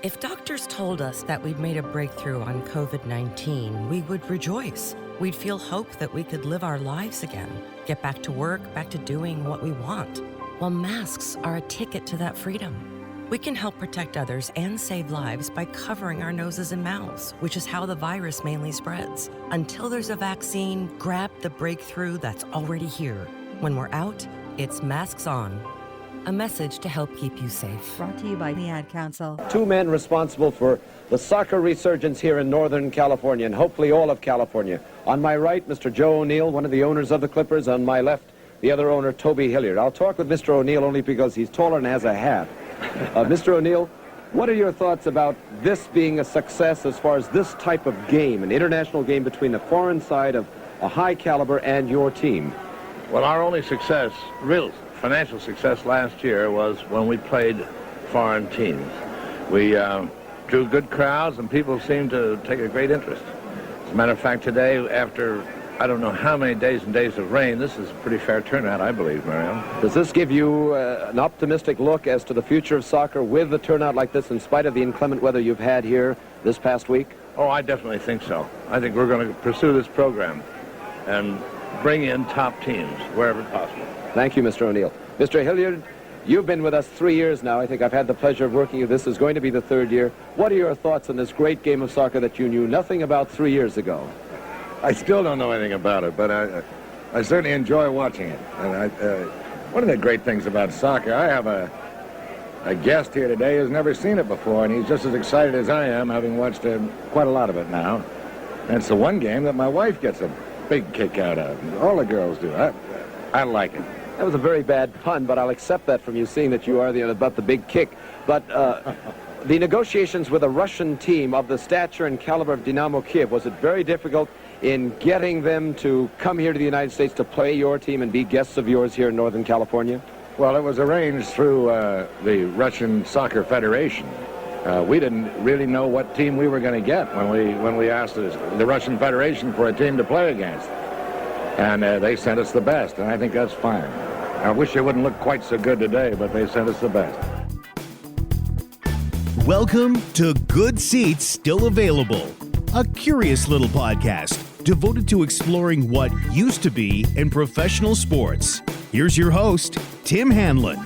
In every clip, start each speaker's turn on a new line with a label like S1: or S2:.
S1: If doctors told us that we'd made a breakthrough on COVID-19, we would rejoice. We'd feel hope that we could live our lives again, get back to work, back to doing what we want. Well, masks are a ticket to that freedom. We can help protect others and save lives by covering our noses and mouths, which is how the virus mainly spreads. Until there's a vaccine, grab the breakthrough that's already here. When we're out, it's masks on. A message to help keep you safe.
S2: Brought to you by the Ad Council.
S3: Two men responsible for the soccer resurgence here in Northern California, and hopefully all of California. On my right, Mr. Joe O'Neill, one of the owners of the Clippers. On my left, the other owner, Toby Hilliard. I'll talk with Mr. O'Neill only because he's taller and has a hat. Mr. O'Neill, what are your thoughts about this being a success as far as this type of game, an international game between the foreign side of a high caliber and your team?
S4: Well, our only success, real financial success last year, was when we played foreign teams. We drew good crowds and people seemed to take a great interest. As a matter of fact, today, after I don't know how many days and days of rain, this is a pretty fair turnout, I believe, Mario.
S3: Does this give you an optimistic look as to the future of soccer with a turnout like this in spite of the inclement weather you've had here this past week?
S4: Oh, I definitely think so. I think we're going to pursue this program and bring in top teams wherever possible.
S3: Thank you, Mr. O'Neill. Mr. Hilliard, you've been with us 3 years now. I think I've had the pleasure of working with you. This is going to be the third year. What are your thoughts on this great game of soccer that you knew nothing about 3 years ago?
S5: I still don't know anything about it, but I certainly enjoy watching it. And one of the great things about soccer, I have a guest here today who's never seen it before, and he's just as excited as I am, having watched quite a lot of it now. And it's the one game that my wife gets a big kick out of. All the girls do. I like it.
S3: That was a very bad pun, but I'll accept that from you, seeing that you are about the big kick. But the negotiations with a Russian team of the stature and caliber of Dynamo Kiev, was it very difficult in getting them to come here to the United States to play your team and be guests of yours here in Northern California?
S5: Well, it was arranged through the Russian Soccer Federation. We didn't really know what team we were going to get when we asked the Russian Federation for a team to play against. And they sent us the best, and I think that's fine. I wish they wouldn't look quite so good today, but they sent us the best.
S6: Welcome to Good Seats Still Available, a curious little podcast devoted to exploring what used to be in professional sports. Here's your host, Tim Hanlon.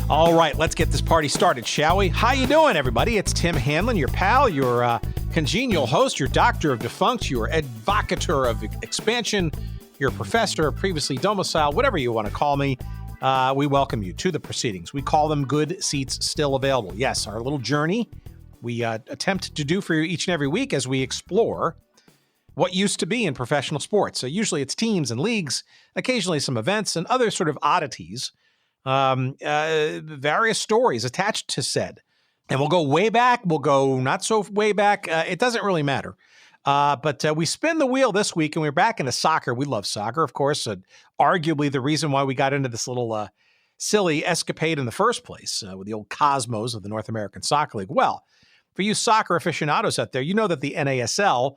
S7: All right, let's get this party started, shall we? How you doing, everybody? It's Tim Hanlon, your pal, your congenial host, your doctor of defunct, your advocator of expansion, your professor of previously domiciled, whatever you want to call me. We welcome you to the proceedings. We call them Good Seats Still Available. Yes, our little journey we attempt to do for you each and every week as we explore what used to be in professional sports. So usually it's teams and leagues, occasionally some events and other sort of oddities, various stories attached to said. And we'll go way back, we'll go not so way back. It doesn't really matter. But we spin the wheel this week and we're back into soccer. We love soccer, of course. Arguably the reason why we got into this little silly escapade in the first place with the old cosmos of the North American Soccer League. Well, for you soccer aficionados out there, you know that the NASL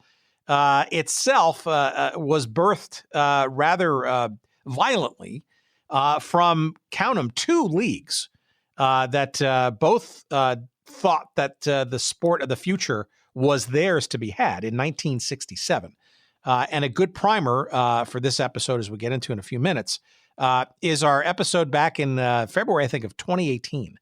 S7: itself was birthed rather violently from, count them, two leagues that both thought that the sport of the future was theirs to be had in 1967. And a good primer for this episode, as we get into in a few minutes, is our episode back in February, I think, of 2018.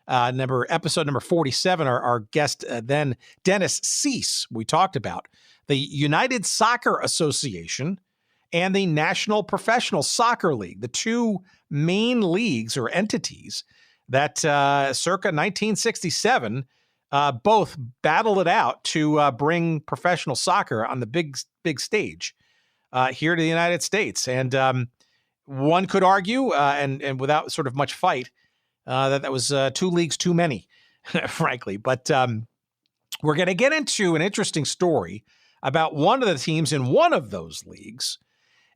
S7: Episode number 47, our guest then, Dennis Seese, we talked about the United Soccer Association and the National Professional Soccer League, the two main leagues or entities that circa 1967 both battled it out to bring professional soccer on the big stage here to the United States. And one could argue, and without sort of much fight, that was two leagues too many, frankly. But we're going to get into an interesting story about one of the teams in one of those leagues,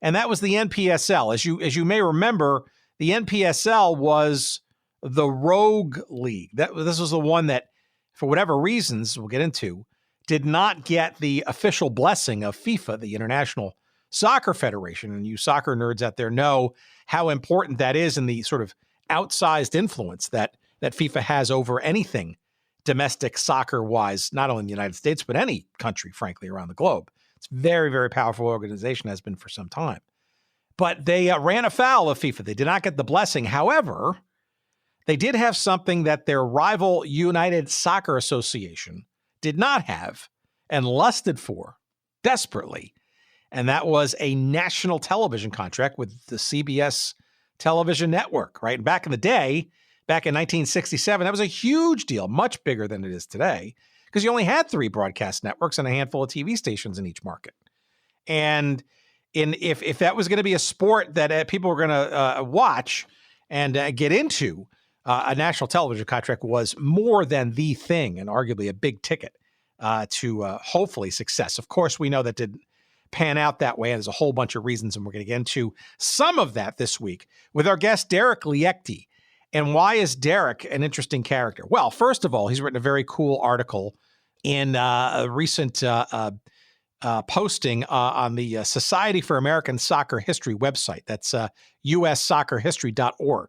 S7: and that was the NPSL. As you may remember, the NPSL was the rogue league. This was the one that, for whatever reasons we'll get into, did not get the official blessing of FIFA, the International Soccer Federation. And you soccer nerds out there know how important that is in the sort of outsized influence that FIFA has over anything domestic soccer-wise, not only in the United States, but any country, frankly, around the globe. It's a very, very powerful organization, has been for some time. But they ran afoul of FIFA. They did not get the blessing. However, they did have something that their rival United Soccer Association did not have and lusted for desperately. And that was a national television contract with the CBS television network, right? And back in the day, back in 1967, that was a huge deal, much bigger than it is today, because you only had 3 broadcast networks and a handful of TV stations in each market. And if that was going to be a sport that people were going to watch and get into, a national television contract was more than the thing and arguably a big ticket to hopefully success. Of course, we know that didn't pan out that way. And there's a whole bunch of reasons, and we're going to get into some of that this week with our guest, Derek Liecty. And why is Derek an interesting character? Well, first of all, he's written a very cool article in a recent posting on the Society for American Soccer History website. That's ussoccerhistory.org.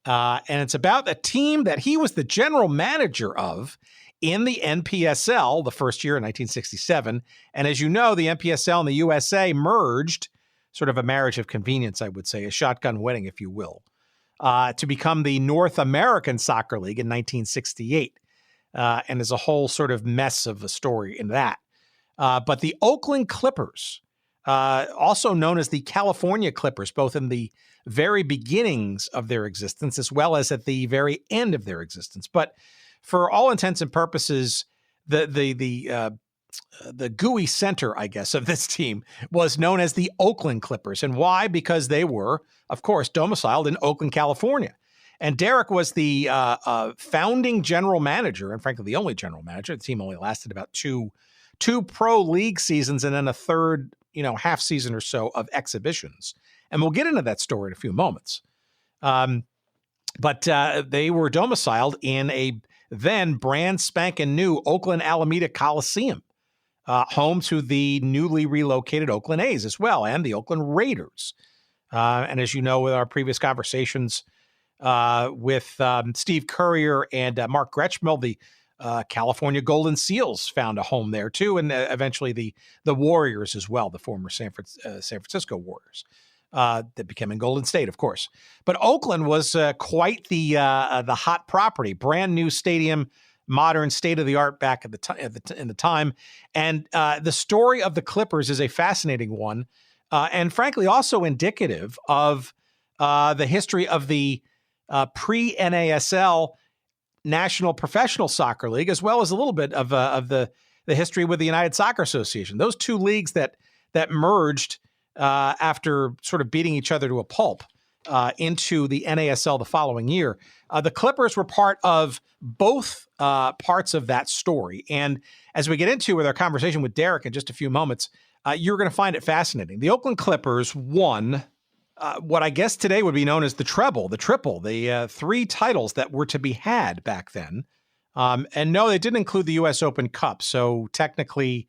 S7: And it's about a team that he was the general manager of in the NPSL the first year in 1967. And as you know, the NPSL and the USA merged, sort of a marriage of convenience, I would say, a shotgun wedding, if you will, to become the North American Soccer League in 1968. And there's a whole sort of mess of a story in that. But the Oakland Clippers, also known as the California Clippers, both in the very beginnings of their existence as well as at the very end of their existence. But for all intents and purposes, the gooey center, I guess, of this team was known as the Oakland Clippers. And why? Because they were, of course, domiciled in Oakland, California. And Derek was the founding general manager, and frankly, the only general manager. The team only lasted about two pro league seasons and then a third, half season or so of exhibitions. And we'll get into that story in a few moments. But they were domiciled in a then brand spanking new Oakland-Alameda Coliseum, home to the newly relocated Oakland A's as well, and the Oakland Raiders. And as you know, with our previous conversations with Steve Currier and Mark Gretschmill, the California Golden Seals found a home there too, and eventually the Warriors as well, the former San Francisco Warriors. That became in Golden State, of course. But Oakland was quite the hot property, brand new stadium, modern, state of the art back at in the time. And the story of the Clippers is a fascinating one, and frankly also indicative of the history of the pre-NASL National Professional Soccer League, as well as a little bit of the history with the United Soccer Association. Those two leagues that merged after sort of beating each other to a pulp into the NASL the following year. The Clippers were part of both parts of that story. And as we get into with our conversation with Derek in just a few moments, you're going to find it fascinating. The Oakland Clippers won what I guess today would be known as the triple, the 3 titles that were to be had back then. And no, they didn't include the U.S. Open Cup. So technically,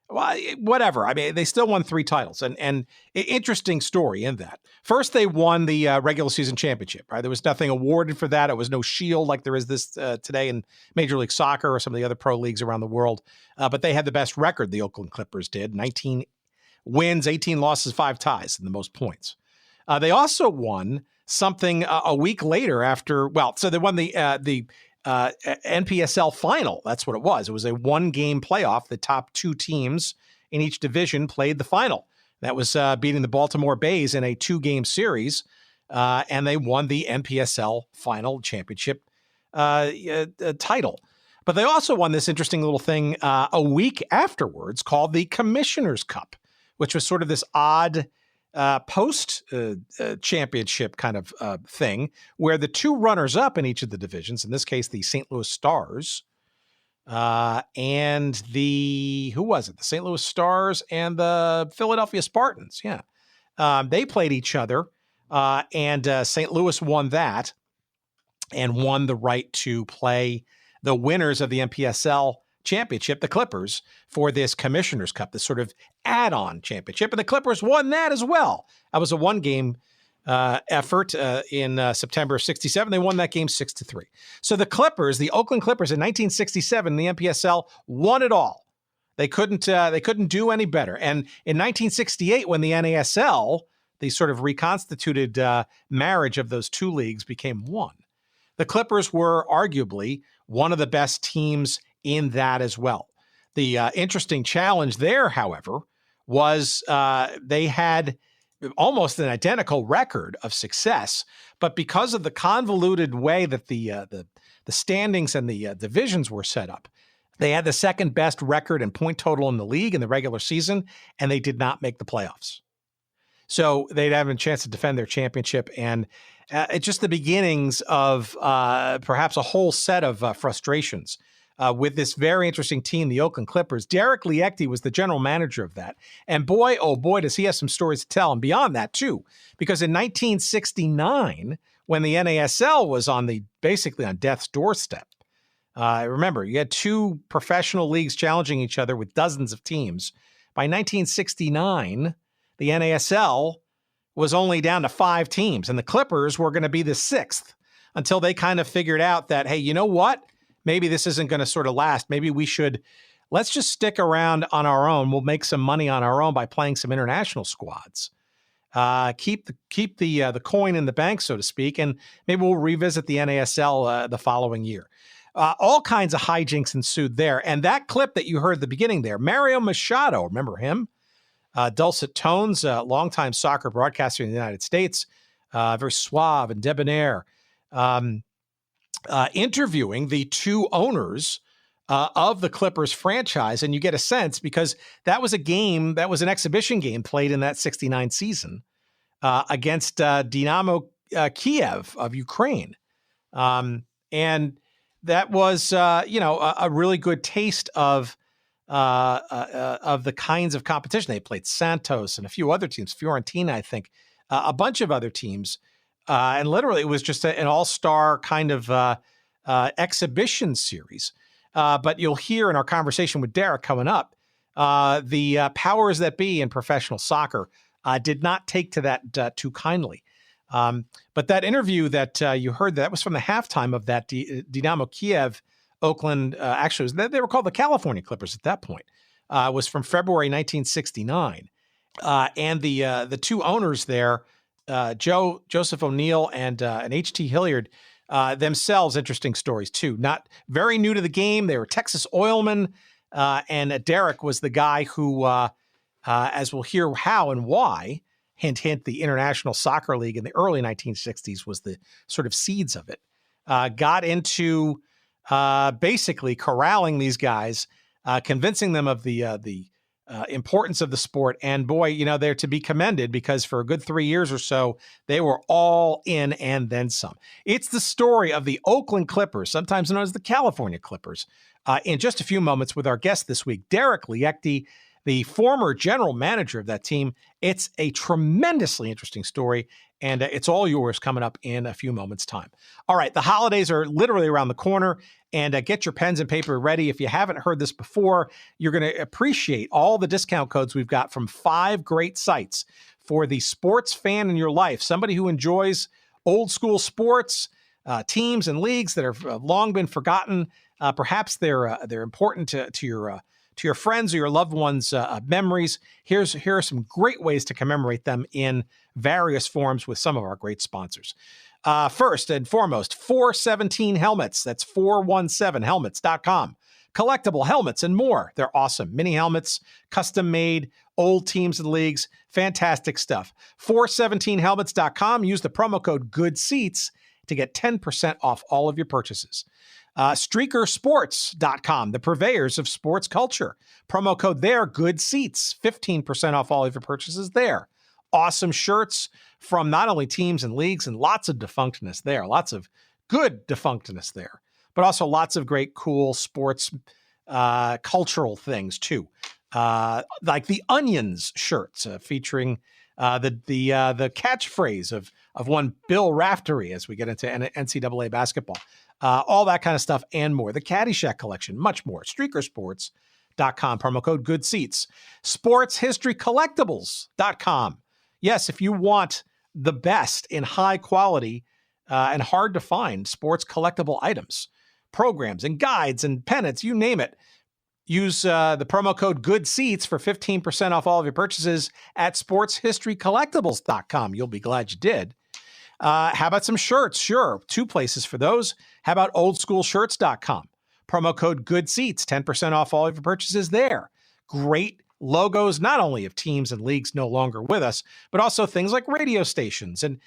S7: well, whatever. I mean, they still won 3 titles, and interesting story in that. First, they won the regular season championship, right? There was nothing awarded for that. It was no shield like there is this today in Major League Soccer or some of the other pro leagues around the world. But they had the best record, the Oakland Clippers did. 19 wins, 18 losses, 5 ties, and the most points. They also won something a week later after, so they won the NPSL final. That's what it was. It was a 1-game playoff. The top 2 teams in each division played the final. That was beating the Baltimore Bays in a 2-game series, and they won the NPSL final championship title. But they also won this interesting little thing a week afterwards called the Commissioner's Cup, which was sort of this odd post-championship kind of thing, where the 2 runners-up in each of the divisions, in this case, the St. Louis Stars and the St. Louis Stars and the Philadelphia Spartans, they played each other, and St. Louis won that and won the right to play the winners of the NPSL championship, the Clippers, for this Commissioner's Cup, this sort of add-on championship. And the Clippers won that as well. That was a 1-game effort in September of 67. They won that game 6-3. So the Clippers, the Oakland Clippers in 1967, the NPSL won it all. They couldn't do any better. And in 1968, when the NASL, the sort of reconstituted marriage of those two leagues, became one, the Clippers were arguably one of the best teams in that as well. The interesting challenge there, however, was they had almost an identical record of success, but because of the convoluted way that the standings and the divisions were set up, they had the second best record and point total in the league in the regular season, and they did not make the playoffs. So they'd have a chance to defend their championship, and it's just the beginnings of perhaps a whole set of frustrations with this very interesting team, the Oakland Clippers. Derek Liecty was the general manager of that. And boy, oh boy, does he have some stories to tell, and beyond that too. Because in 1969, when the NASL was basically on death's doorstep, remember, you had two professional leagues challenging each other with dozens of teams. By 1969, the NASL was only down to 5 teams, and the Clippers were going to be the 6th until they kind of figured out that, hey, you know what? Maybe this isn't going to sort of last. Maybe let's just stick around on our own. We'll make some money on our own by playing some international squads. Keep the coin in the bank, so to speak, and maybe we'll revisit the NASL the following year. All kinds of hijinks ensued there. And that clip that you heard at the beginning there, Mario Machado, remember him? Dulcet tones, longtime soccer broadcaster in the United States, very suave and debonair, interviewing the two owners of the Clippers franchise. And you get a sense, because that was an exhibition game played in that 69 season against Dynamo Kiev of Ukraine. And that was, a really good taste of the kinds of competition. They played Santos and a few other teams, Fiorentina, I think, a bunch of other teams. And literally it was just an all-star kind of exhibition series. But you'll hear in our conversation with Derek coming up, the powers that be in professional soccer did not take to that too kindly. But that interview that you heard, that was from the halftime of that Dynamo Kiev Oakland, actually, they were called the California Clippers at that point, was from February 1969. And the two owners there, Joseph O'Neill and H.T. Hilliard, themselves interesting stories too. Not very new to the game. They were Texas oilmen, and Derek was the guy who, as we'll hear how and why, hint, hint, the International Soccer League in the early 1960s was the sort of seeds of it. Got into basically corralling these guys, convincing them of the importance of the sport. And boy, they're to be commended, because for a good 3 years or so, they were all in and then some. It's the story of the Oakland Clippers, sometimes known as the California Clippers, in just a few moments with our guest this week, Derek Liecty, the former general manager of that team. It's a tremendously interesting story, and it's all yours coming up in a few moments' time. All right, the holidays are literally around the corner, and get your pens and paper ready. If you haven't heard this before, you're going to appreciate all the discount codes we've got from 5 great sites for the sports fan in your life, somebody who enjoys old school sports, teams and leagues that have long been forgotten. Perhaps they're important to your friends or your loved ones' memories. Here are some great ways to commemorate them in various forms with some of our great sponsors. First and foremost, 417 Helmets. That's 417helmets.com. Collectible helmets and more. They're awesome. Mini helmets, custom made, old teams and leagues. Fantastic stuff. 417helmets.com. Use the promo code GOODSEATS to get 10% off all of your purchases. Streakersports.com, the purveyors of sports culture. Promo code there, GOODSEATS, 15% off all of your purchases there. Awesome shirts from not only teams and leagues, and lots of defunctness there, lots of good defunctness there, but also lots of great, cool sports, cultural things too. Like the Onions shirts featuring the catchphrase of one Bill Raftery as we get into NCAA basketball. All that kind of stuff and more. The Caddyshack collection, much more. Streakersports.com, promo code GOODSEATS. Sportshistorycollectibles.com. Yes, if you want the best in high quality and hard to find sports collectible items, programs and guides and pennants, you name it. Use the promo code GOODSEATS for 15% off all of your purchases at sportshistorycollectibles.com. You'll be glad you did. How about some shirts? Sure, 2 places for those. How about oldschoolshirts.com? Promo code GOODSEATS, 10% off all of your purchases there. Great logos, not only of teams and leagues no longer with us, but also things like radio stations and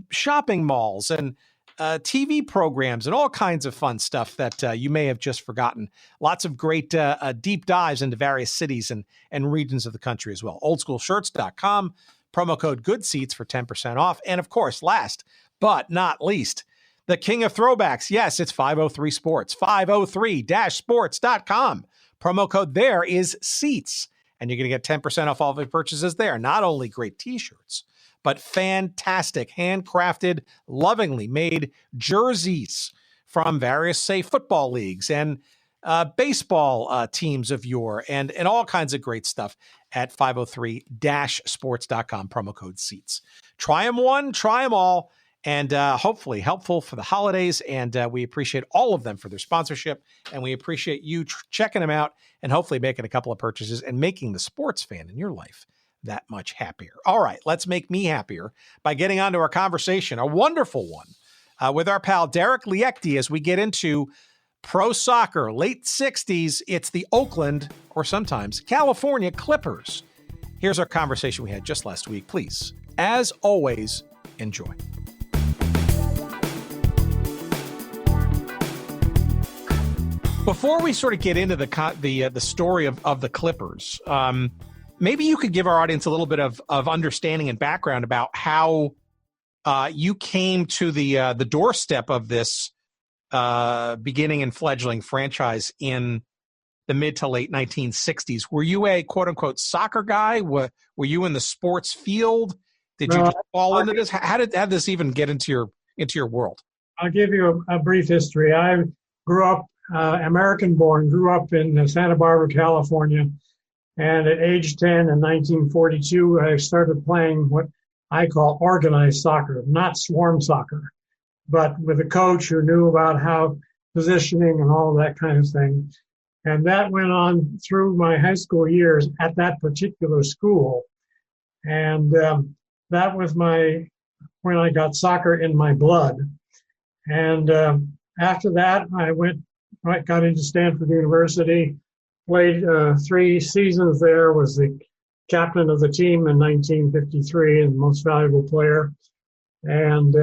S7: shopping malls and TV programs and all kinds of fun stuff that you may have just forgotten. Lots of great deep dives into various cities and regions of the country as well. Oldschoolshirts.com, promo code GOODSEATS for 10% off. And of course, last but not least, the king of throwbacks. Yes, it's 503 Sports, 503-sports.com. Promo code there is SEATS. And you're going to get 10% off all of your purchases there. Not only great t-shirts, but fantastic, handcrafted, lovingly made jerseys from various, say, football leagues and baseball teams of yore and all kinds of great stuff at 503-sports.com, promo code SEATS. Try them one, try them all, and hopefully helpful for the holidays. And we appreciate all of them for their sponsorship, and we appreciate you checking them out and hopefully making a couple of purchases and making the sports fan in your life that much happier. All right, let's make me happier by getting on to our conversation, a wonderful one, with our pal Derek Liecty as we get into pro soccer, late 60s. It's the Oakland, or sometimes California Clippers. Here's our conversation we had just last week. Please, as always, enjoy. Before we sort of get into the story of the Clippers, maybe you could give our audience a little bit of understanding and background about how you came to the doorstep of this beginning and fledgling franchise in the mid to late 1960s. Were you a quote unquote soccer guy? Were you in the sports field? Did you just fall into this? How did this even get into your world?
S2: I'll give you a brief history. I grew up American born, grew up in Santa Barbara, California. And at age 10 in 1942, I started playing what I call organized soccer, not swarm soccer, but with a coach who knew about how positioning and all that kind of thing. And that went on through my high school years at that particular school. And that was when I got soccer in my blood. And after that, I got into Stanford University, played 3 seasons there, was the captain of the team in 1953 and most valuable player. And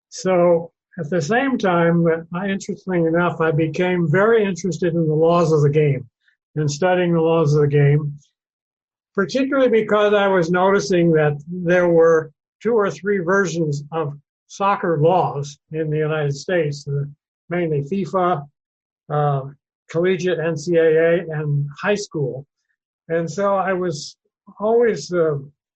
S2: so at the same time, interestingly enough, I became very interested in the laws of the game and studying the laws of the game, particularly because I was noticing that there were 2 or 3 versions of soccer laws in the United States, mainly FIFA, collegiate, NCAA, and high school. And so I was always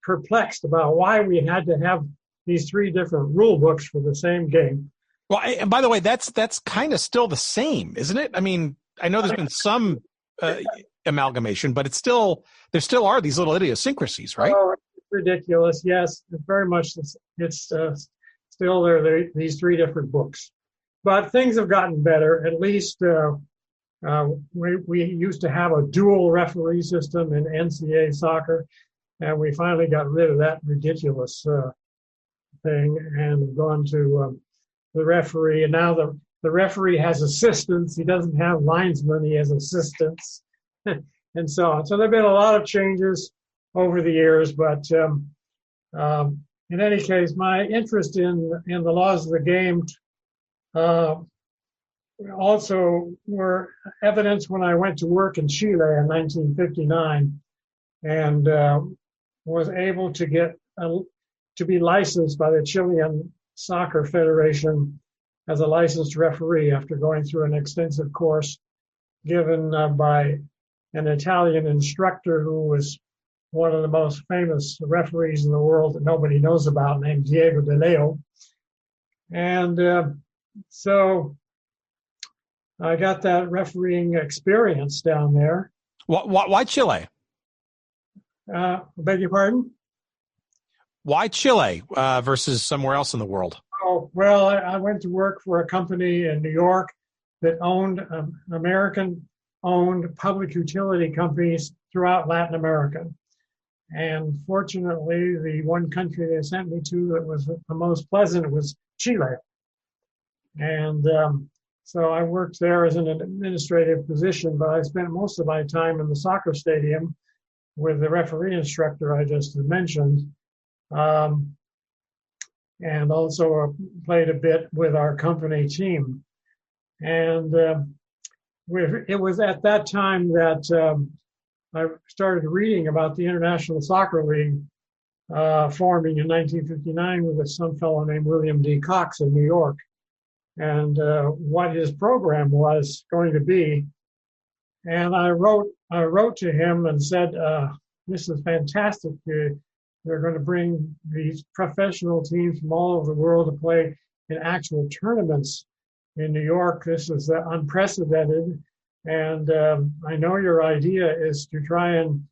S2: perplexed about why we had to have these 3 different rule books for the same game.
S7: Well, and by the way, that's kind of still the same, isn't it? I mean, I know there's been some amalgamation, but there still are these little idiosyncrasies, right?
S2: Oh, it's ridiculous. Yes, very much. It's still there. These 3 different books, but things have gotten better. At least we used to have a dual referee system in NCAA soccer, and we finally got rid of that ridiculous thing and gone to the referee. And now the referee has assistants. He doesn't have linesmen. He has assistants, and so on. So there have been a lot of changes over the years, but in any case, my interest in the laws of the game also were evidence when I went to work in Chile in 1959 and was able to get to be licensed by the Chilean Soccer Federation as a licensed referee after going through an extensive course given by an Italian instructor who was one of the most famous referees in the world that nobody knows about, named Diego de Leo. And so I got that refereeing experience down there.
S7: Why Chile?
S2: Beg your pardon?
S7: Why Chile versus somewhere else in the world?
S2: Oh, well, I went to work for a company in New York that owned American-owned public utility companies throughout Latin America. And fortunately, the one country they sent me to that was the most pleasant was Chile. And so I worked there as an administrative position, but I spent most of my time in the soccer stadium with the referee instructor I just mentioned. And also played a bit with our company team. And it was at that time that I started reading about the International Soccer League forming in 1959 with some fellow named William D. Cox in New York, and what his program was going to be. And I wrote to him and said, this is fantastic. They're going to bring these professional teams from all over the world to play in actual tournaments in New York. This is unprecedented. And I know your idea is to try and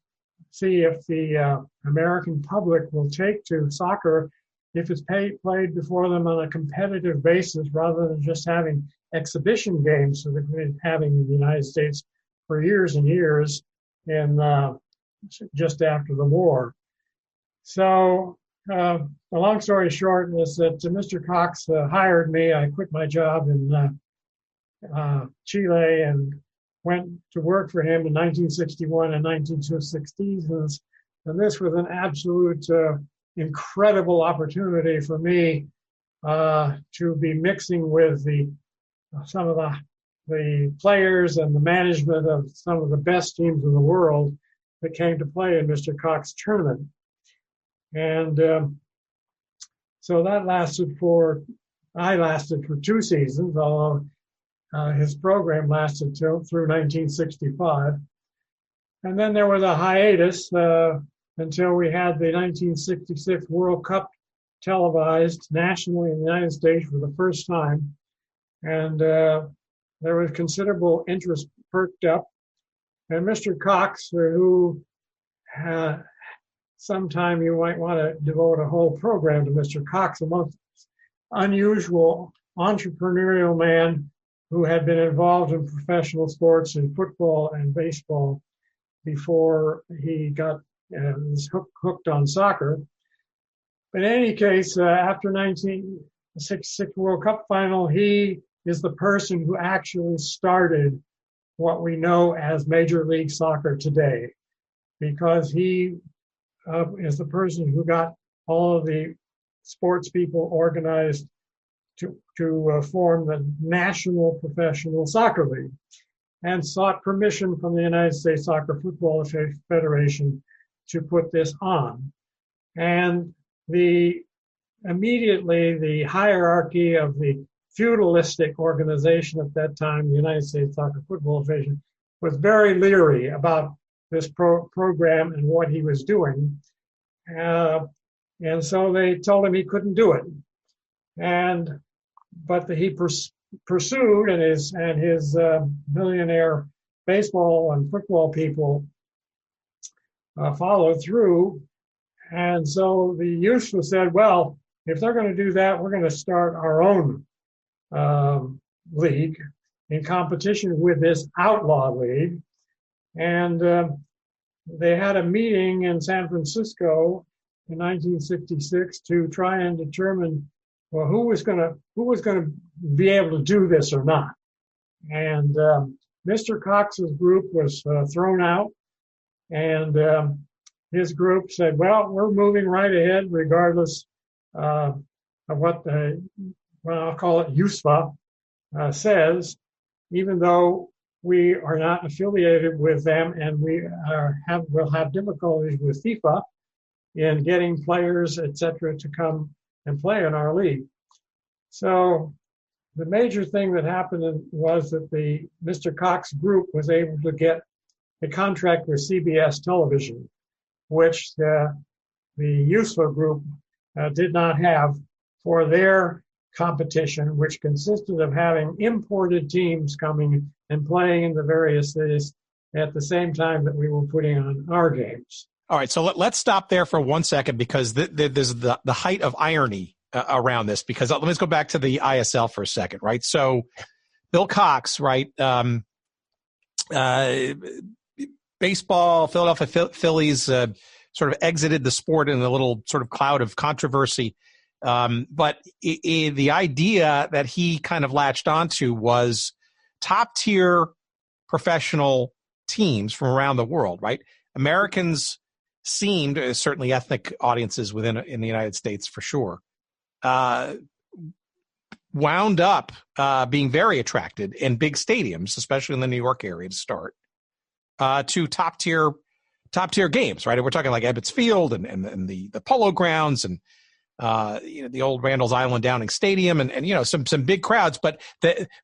S2: see if the American public will take to soccer if it's played before them on a competitive basis rather than just having exhibition games that we've been having in the United States for years and years in just after the war. So the long story short is that Mr. Cox hired me. I quit my job in Chile and went to work for him in 1961 and 1960. And this was an absolute incredible opportunity for me to be mixing with some of the players and the management of some of the best teams in the world that came to play in Mr. Cox's tournament. And so that lasted for 2 seasons, although his program lasted through 1965. And then there was a hiatus until we had the 1966 World Cup televised nationally in the United States for the first time. And there was considerable interest perked up. And Mr. Cox, who sometime you might want to devote a whole program to Mr. Cox, a most unusual entrepreneurial man who had been involved in professional sports in football and baseball before he got was hooked on soccer. But in any case, after 1966 World Cup final, he is the person who actually started what we know as Major League Soccer today, because he is the person who got all of the sports people organized to form the National Professional Soccer League and sought permission from the United States Soccer Football Federation to put this on. And immediately the hierarchy of the feudalistic organization at that time, the United States Soccer Football Federation, was very leery about this program and what he was doing. And so they told him he couldn't do it. But he pursued, and his millionaire baseball and football people followed through. And so the youth said, well, if they're going to do that, we're going to start our own league in competition with this outlaw league. And they had a meeting in San Francisco in 1966 to try and determine, well, who was going to be able to do this or not. And Mr. Cox's group was thrown out, and his group said, well, we're moving right ahead regardless of what I'll call it USFA says, even though we are not affiliated with them, and we will have difficulties with FIFA in getting players, etc., to come and play in our league. So the major thing that happened was that the Mr. Cox group was able to get a contract with CBS television, which the USFA group did not have for their competition, which consisted of having imported teams coming and playing in the various cities at the same time that we were putting on our games.
S7: All right, so let's stop there for 1 second because there's the height of irony around this. Because let me just go back to the ISL for a second, right? So Bill Cox, right? Baseball, Philadelphia Phillies sort of exited the sport in a little sort of cloud of controversy. But the idea that he kind of latched onto was top-tier professional teams from around the world, right? Americans seemed, certainly ethnic audiences in the United States for sure, wound up being very attracted in big stadiums, especially in the New York area to start, to top tier games, right? And we're talking like Ebbets Field and the Polo Grounds and the old Randall's Island Downing Stadium and some big crowds, but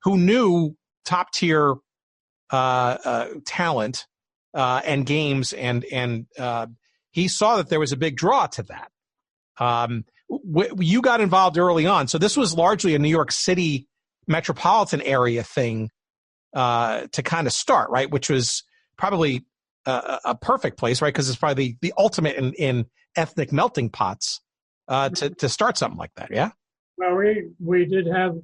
S7: who knew top tier talent and games and he saw that there was a big draw to that. You got involved early on. So this was largely a New York City metropolitan area thing to kind of start, right? Which was probably a perfect place, right? Because it's probably the ultimate in ethnic melting pots to start something like that, yeah?
S2: Well, we did have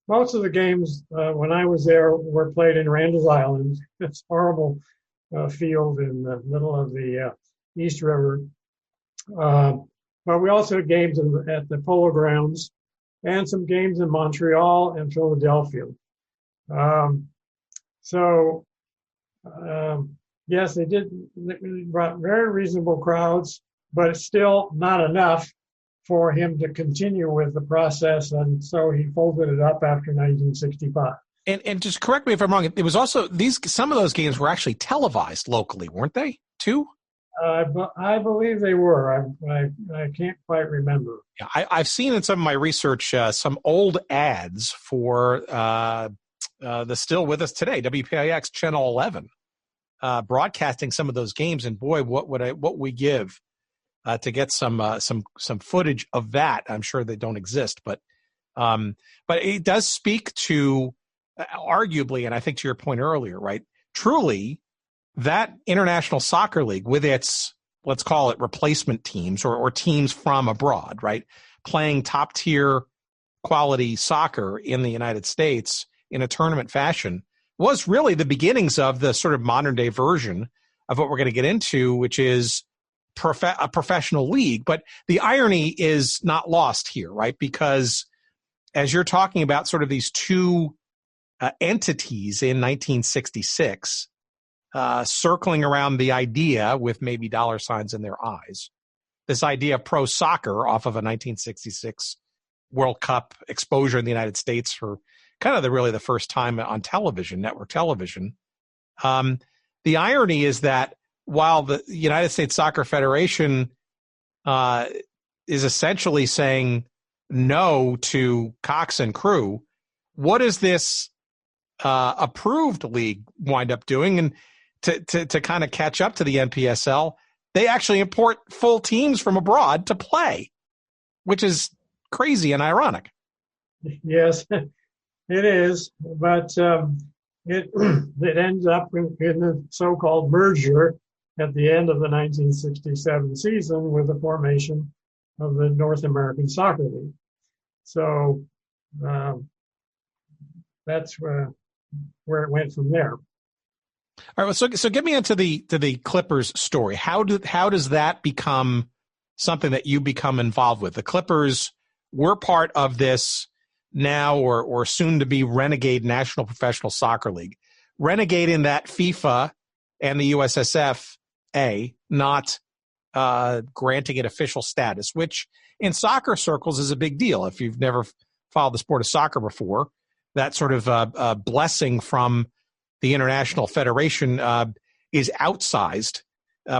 S2: most of the games when I was there were played in Randall's Island. It's a horrible field in the middle of the East River. But we also had games at the Polo Grounds and some games in Montreal and Philadelphia. Yes, they brought very reasonable crowds, but it's still not enough for him to continue with the process. And so he folded it up after 1965.
S7: And just correct me if I'm wrong. It was also some of those games were actually televised locally, weren't they? Too?
S2: I believe they were. I can't quite remember.
S7: Yeah, I've seen in some of my research some old ads for the Still With Us Today, WPIX Channel 11, broadcasting some of those games. And boy, what we give to get some footage of that. I'm sure they don't exist, but it does speak to arguably, and I think to your point earlier, right? Truly, that International Soccer League with its, let's call it replacement teams or teams from abroad, right? Playing top tier quality soccer in the United States in a tournament fashion was really the beginnings of the sort of modern day version of what we're going to get into, which is a professional league. But the irony is not lost here, right? Because as you're talking about sort of these two entities in 1966, circling around the idea with maybe dollar signs in their eyes, this idea of pro soccer off of a 1966 World Cup exposure in the United States for kind of really the first time on television, network television. The irony is that while the United States Soccer Federation is essentially saying no to Cox and crew, what does this approved league wind up doing? And to kind of catch up to the NPSL, they actually import full teams from abroad to play, which is crazy and ironic.
S2: Yes, it is. But it ends up in the so-called merger at the end of the 1967 season with the formation of the North American Soccer League. So that's where it went from there.
S7: All right, so get me into the Clippers story. How does that become something that you become involved with? The Clippers were part of this now or soon to be Renegade National Professional Soccer League. Renegade in that FIFA and the USSFA not granting it official status, which in soccer circles is a big deal. If you've never followed the sport of soccer before, that sort of blessing from the International Federation is outsized,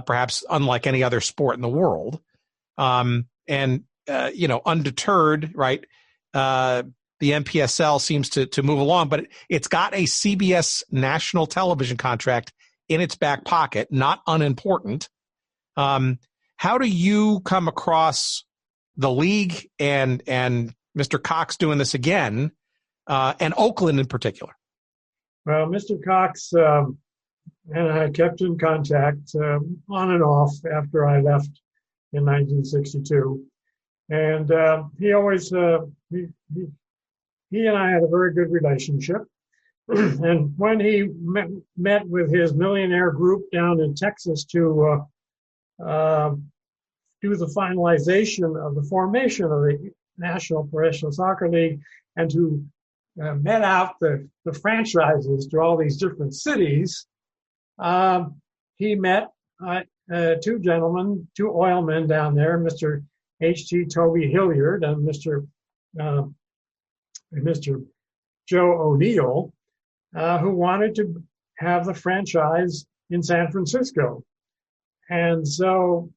S7: perhaps unlike any other sport in the world. Undeterred, right? The NPSL seems to move along, but it's got a CBS national television contract in its back pocket, not unimportant. How do you come across the league and Mr. Cox doing this again, and Oakland in particular?
S2: Well, Mr. Cox and I kept in contact on and off after I left in 1962. And he always, he and I had a very good relationship. And when he met with his millionaire group down in Texas to do the finalization of the formation of the National Professional Soccer League and to met out the franchises to all these different cities, he met two gentlemen, two oilmen down there, Mr. H.T. Toby Hilliard and Mr. Joe O'Neill, who wanted to have the franchise in San Francisco. And so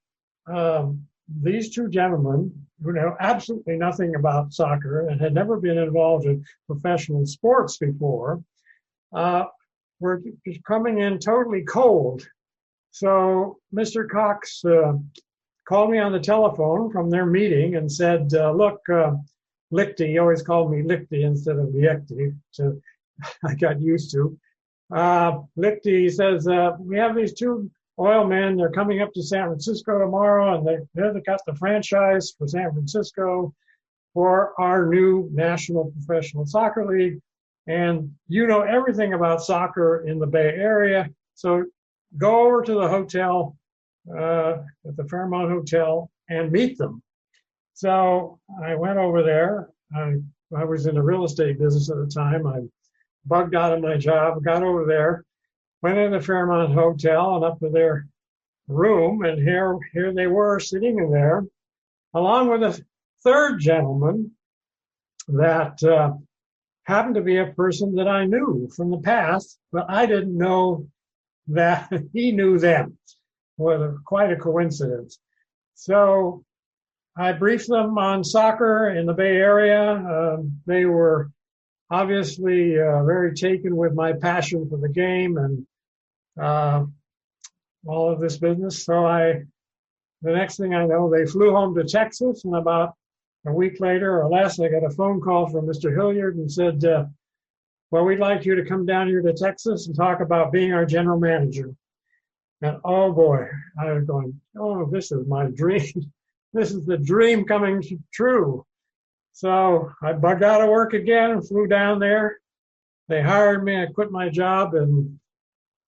S2: these two gentlemen, who know absolutely nothing about soccer and had never been involved in professional sports before, were coming in totally cold. So Mr. Cox called me on the telephone from their meeting and said, look, Liecty, he always called me Liecty instead of Liecty, so I got used to. Liecty says, we have these two oil men, they're coming up to San Francisco tomorrow, and they've got the franchise for San Francisco for our new National Professional Soccer League. And you know everything about soccer in the Bay Area, so go over to the hotel, at the Fairmont Hotel, and meet them. So I went over there. I was in the real estate business at the time. I bugged out of my job, got over there, went in the Fairmont Hotel and up to their room, and here they were sitting in there, along with a third gentleman that happened to be a person that I knew from the past, but I didn't know that he knew them. Well, quite a coincidence. So I briefed them on soccer in the Bay Area. They were obviously very taken with my passion for the game and all of this business. So the next thing I know, they flew home to Texas, and about a week later or less, I got a phone call from Mr. Hilliard and said, well, we'd like you to come down here to Texas and talk about being our general manager. And oh boy, I was going, oh, this is my dream. This is the dream coming true. So I bugged out of work again and flew down there. They hired me, I quit my job, and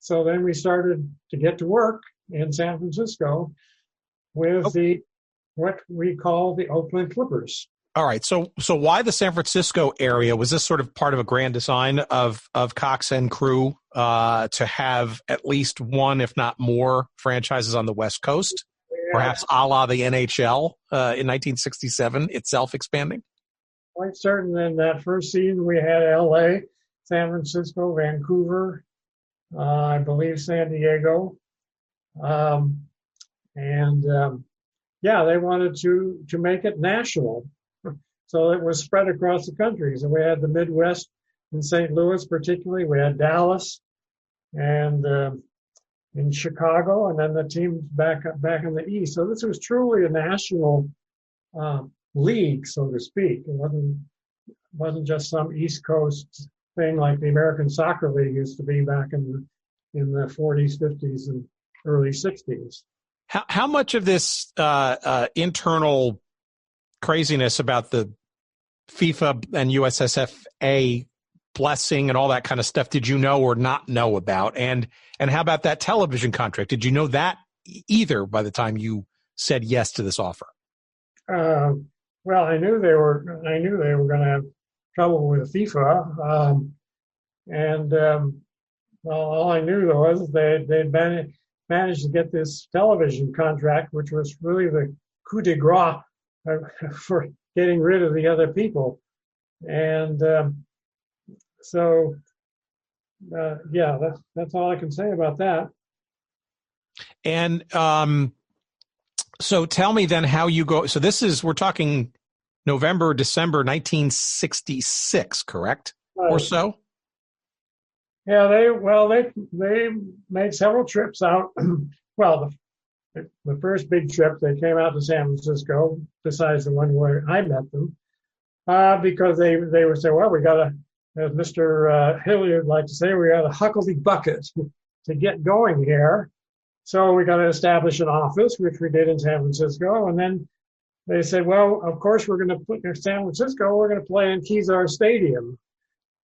S2: so then we started to get to work in San Francisco with what we call the Oakland Clippers.
S7: All right. So why the San Francisco area? Was this sort of part of a grand design of Cox and crew to have at least one, if not more, franchises on the West Coast? Yeah. Perhaps a la the NHL in 1967 itself expanding?
S2: Quite certain. In that first season, we had L.A., San Francisco, Vancouver, I believe San Diego. Yeah, they wanted to make it national. So it was spread across the country. So we had the Midwest in St. Louis, particularly. We had Dallas and in Chicago, and then the teams back in the East. So this was truly a national league, so to speak. It wasn't just some East Coast thing like the American Soccer League used to be back in the 40s, 50s, and early 60s.
S7: How much of this internal craziness about the FIFA and USSFA blessing and all that kind of stuff did you know or not know about? And how about that television contract? Did you know that either by the time you said yes to this offer?
S2: Well, I knew they were going to have trouble with FIFA, well, all I knew was they'd managed to get this television contract, which was really the coup de grace for getting rid of the other people. And yeah, that's all I can say about that.
S7: And so tell me then how you go. So we're talking November, December 1966, correct? Or so?
S2: Yeah, they made several trips out. Well, the first big trip, they came out to San Francisco, besides the one where I met them, because they would say, well, we got to, as Mr. Hilliard liked to say, we got a huckleberry bucket. to get going here. So we got to establish an office, which we did in San Francisco. And then they said, well, of course, we're going to put in San Francisco, we're going to play in Kezar Stadium.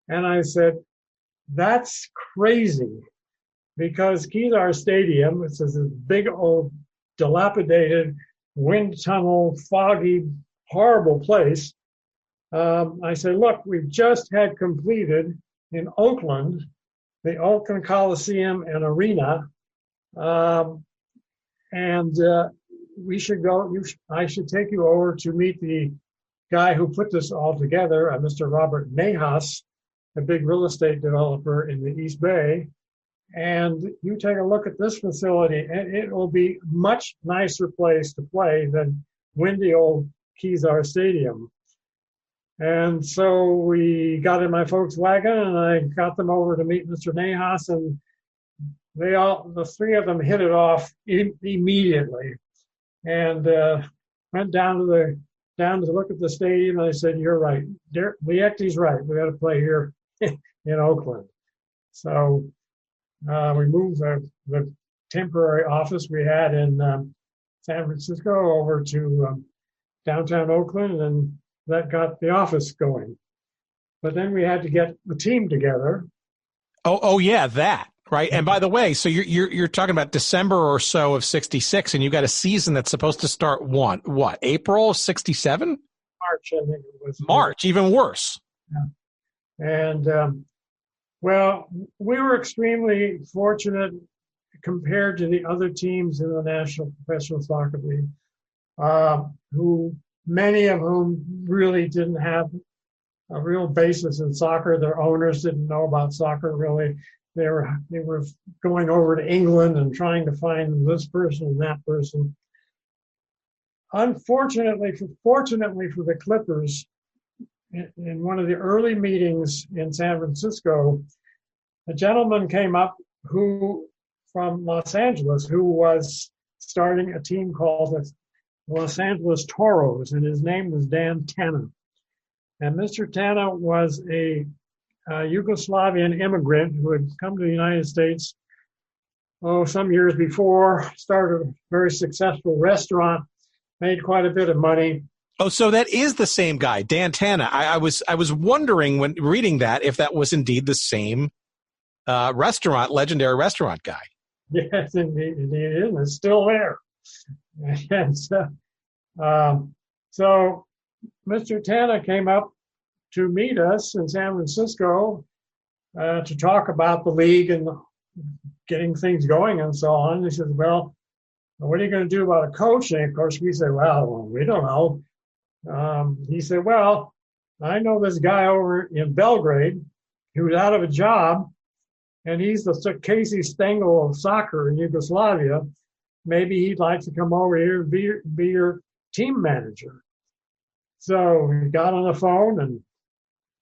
S2: And I said, that's crazy, because Kezar Stadium, it's this big old dilapidated wind tunnel, foggy, horrible place. I said, look, we've just had completed in Oakland, the Oakland Coliseum and Arena. We should go, I should take you over to meet the guy who put this all together, Mr. Robert Nahas, a big real estate developer in the East Bay. And you take a look at this facility, and it will be a much nicer place to play than windy old Kezar Stadium. And so we got in my folks' wagon, and I got them over to meet Mr. Nahas, and the three of them hit it off immediately, and went down to look at the stadium. And I said, "You're right, Derek Liecty's right. We got to play here in Oakland." So we moved the temporary office we had in San Francisco over to downtown Oakland, and that got the office going. But then we had to get the team together.
S7: Oh yeah, that. Right. And by the way, so you're talking about December or so of 66, and you got a season that's supposed to start what, April 67?
S2: March, I think it was.
S7: March, even worse.
S2: Yeah. And well, we were extremely fortunate compared to the other teams in the National Professional Soccer League, many of whom really didn't have a real basis in soccer. Their owners didn't know about soccer really. They were going over to England and trying to find this person and that person. Fortunately for the Clippers, in one of the early meetings in San Francisco, a gentleman came up from Los Angeles who was starting a team called the Los Angeles Toros, and his name was Dan Tana. And Mr. Tana was a Yugoslavian immigrant who had come to the United States, some years before, started a very successful restaurant, made quite a bit of money.
S7: Oh, so that is the same guy, Dan Tana. I was wondering when reading that if that was indeed the same legendary restaurant guy.
S2: Yes, indeed it is. It's still there. And so Mr. Tana came up to meet us in San Francisco to talk about the league and getting things going and so on. He said, well, what are you going to do about a coach? And of course we said, well, we don't know. He said, well, I know this guy over in Belgrade who's out of a job, and he's the Casey Stengel of soccer in Yugoslavia. Maybe he'd like to come over here and be your team manager. So we got on the phone and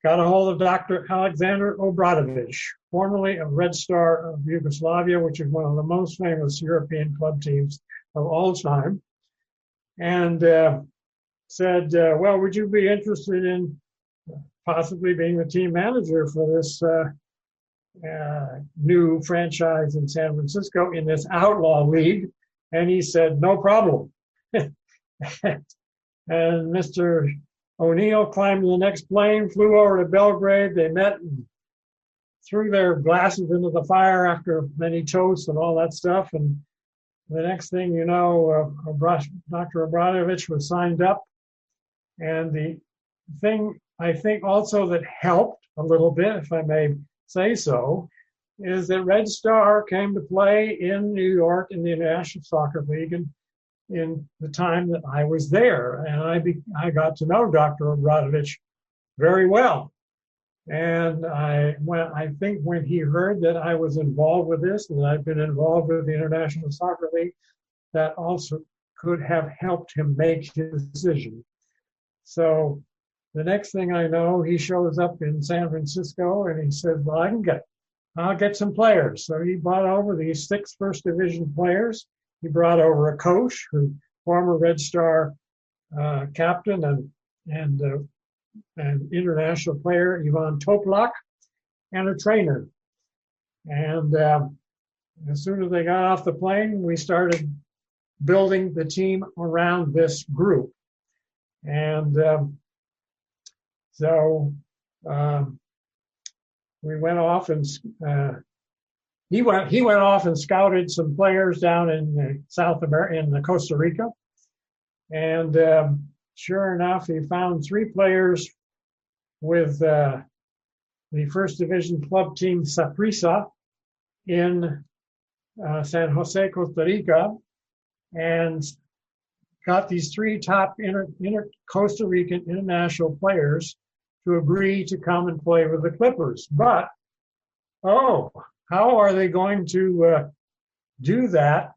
S2: got a hold of Dr. Alexander Obradovic, formerly of Red Star of Yugoslavia, which is one of the most famous European club teams of all time, and said, well, would you be interested in possibly being the team manager for this new franchise in San Francisco in this outlaw league? And he said, no problem. And Mr. O'Neill climbed to the next plane, flew over to Belgrade. They met and threw their glasses into the fire after many toasts and all that stuff. And the next thing you know, Dr. Obradovic was signed up. And the thing I think also that helped a little bit, if I may say so, is that Red Star came to play in New York in the National Soccer League in the time that I was there. And I got to know Dr. Obradovic very well. And I think when he heard that I was involved with this, and I've been involved with the International Soccer League, that also could have helped him make his decision. So the next thing I know, he shows up in San Francisco and he said, well, I'll get some players. So he brought over these 6 first division players. He brought over a coach, former Red Star captain and international player, Ivan Toplak, and a trainer. And as soon as they got off the plane, we started building the team around this group. And so we went off and he went off and scouted some players down in South America, in Costa Rica. And sure enough, he found 3 players with the first division club team Saprissa in San Jose, Costa Rica, and got these 3 top Costa Rican international players to agree to come and play with the Clippers. But, how are they going to do that?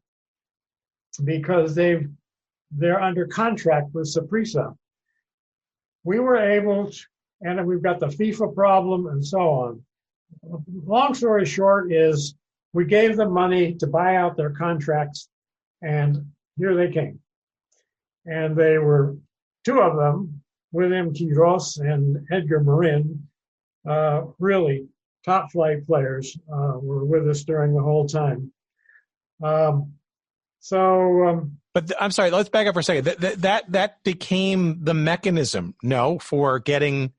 S2: Because they're under contract with Saprissa. We were able to, and we've got the FIFA problem and so on. Long story short is we gave them money to buy out their contracts, and here they came. And they were 2 of them, William Quiros and Edgar Marin, really top flight players, were with us during the whole time. But
S7: I'm sorry, let's back up for a second. That became the mechanism, for getting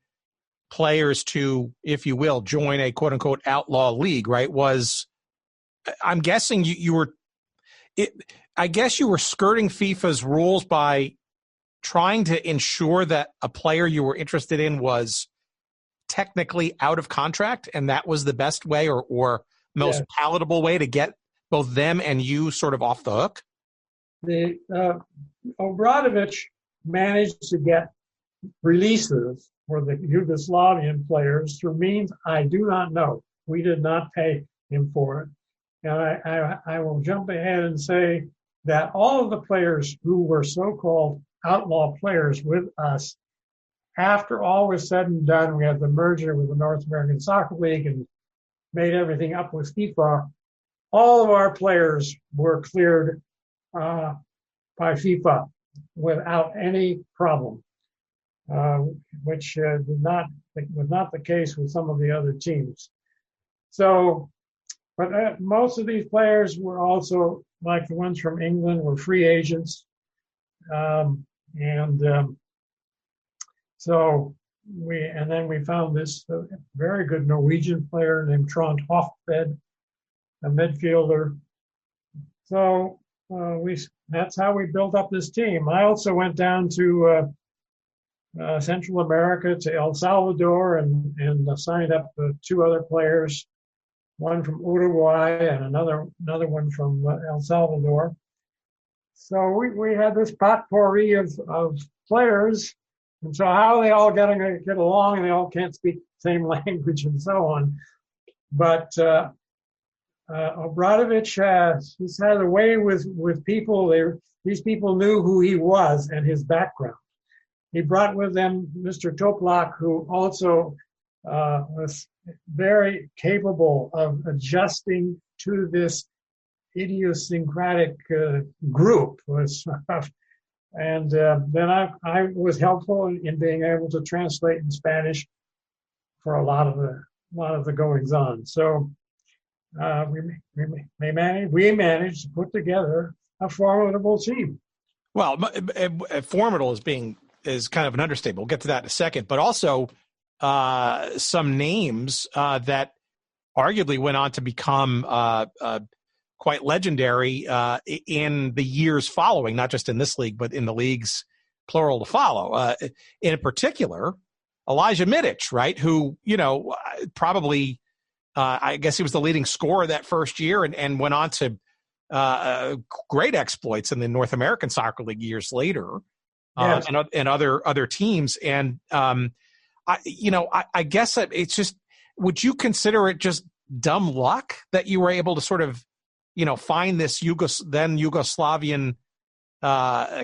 S7: players to, if you will, join a quote unquote outlaw league, right? I'm guessing I guess you were skirting FIFA's rules by trying to ensure that a player you were interested in was technically out of contract, and that was the best way or most palatable way to get both them and you sort of off the hook?
S2: The Obradovic managed to get releases for the Yugoslavian players through means I do not know. We did not pay him for it. And I will jump ahead and say that all of the players who were so-called outlaw players with us, after all was said and done, we had the merger with the North American Soccer League and made everything up with FIFA. All of our players were cleared by FIFA without any problem, which was not the case with some of the other teams. So, but most of these players were also, like the ones from England, were free agents. So then we found this very good Norwegian player named Trond Hofbed, a midfielder. So that's how we built up this team. I also went down to Central America, to El Salvador, and signed up 2 other players, one from Uruguay and another one from El Salvador. So we had this potpourri of players. And so how are they all going to get along, and they all can't speak the same language and so on. But Obradovic, he's had a way with people. These people knew who he was and his background. He brought with him Mr. Toplak, who also was very capable of adjusting to this idiosyncratic group. And then I was helpful in being able to translate in Spanish for a lot of the goings on. So we managed to put together a formidable team.
S7: Well, formidable is kind of an understatement. We'll get to that in a second. But also some names that arguably went on to become quite legendary in the years following, not just in this league, but in the leagues plural to follow. In particular, Ilija Mitic, right? Who, probably, I guess he was the leading scorer that first year and went on to great exploits in the North American Soccer League years later,
S2: yes.
S7: and other teams. And, I guess it's just, would you consider it just dumb luck that you were able to sort of, find this then Yugoslavian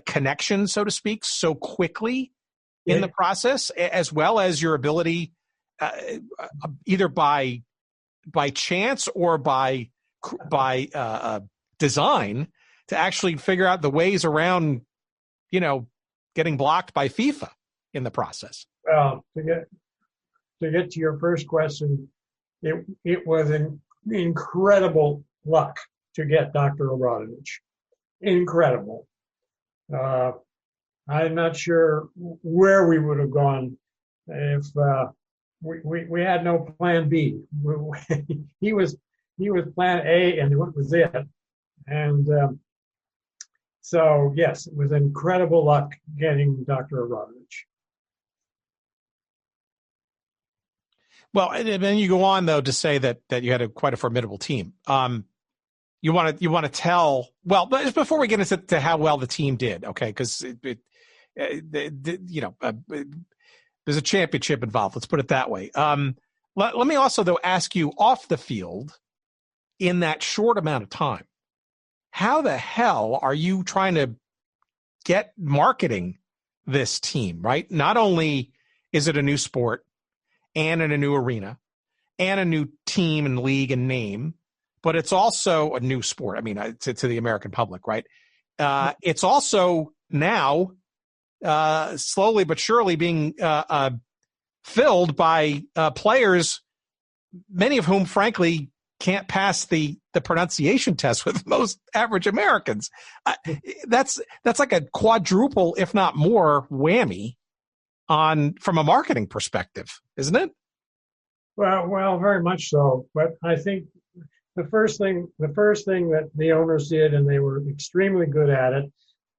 S7: connection, so to speak, so quickly in the process, as well as your ability, either by chance or by design, to actually figure out the ways around, getting blocked by FIFA in the process?
S2: Well, to get to your first question, it was an incredible luck to get Dr. Obradovic. Incredible. I'm not sure where we would have gone if we had no plan B. He was plan A, and what was it? And so, yes, it was incredible luck getting Dr. Obradovic.
S7: Well, and then you go on though to say that you had quite a formidable team. You want to tell, well, but just before we get into how well the team did, okay? Because there's a championship involved. Let's put it that way. Let me also though ask you off the field, in that short amount of time, how the hell are you trying to get marketing this team, right? Not only is it a new sport and in a new arena and a new team and league and name, but it's also a new sport. I mean, to the American public, right? It's also now slowly but surely being filled by players, many of whom, frankly, can't pass the pronunciation test with most average Americans. That's like a quadruple, if not more, whammy from a marketing perspective, isn't it?
S2: Well, very much so. But I think the first thing that the owners did, and they were extremely good at it,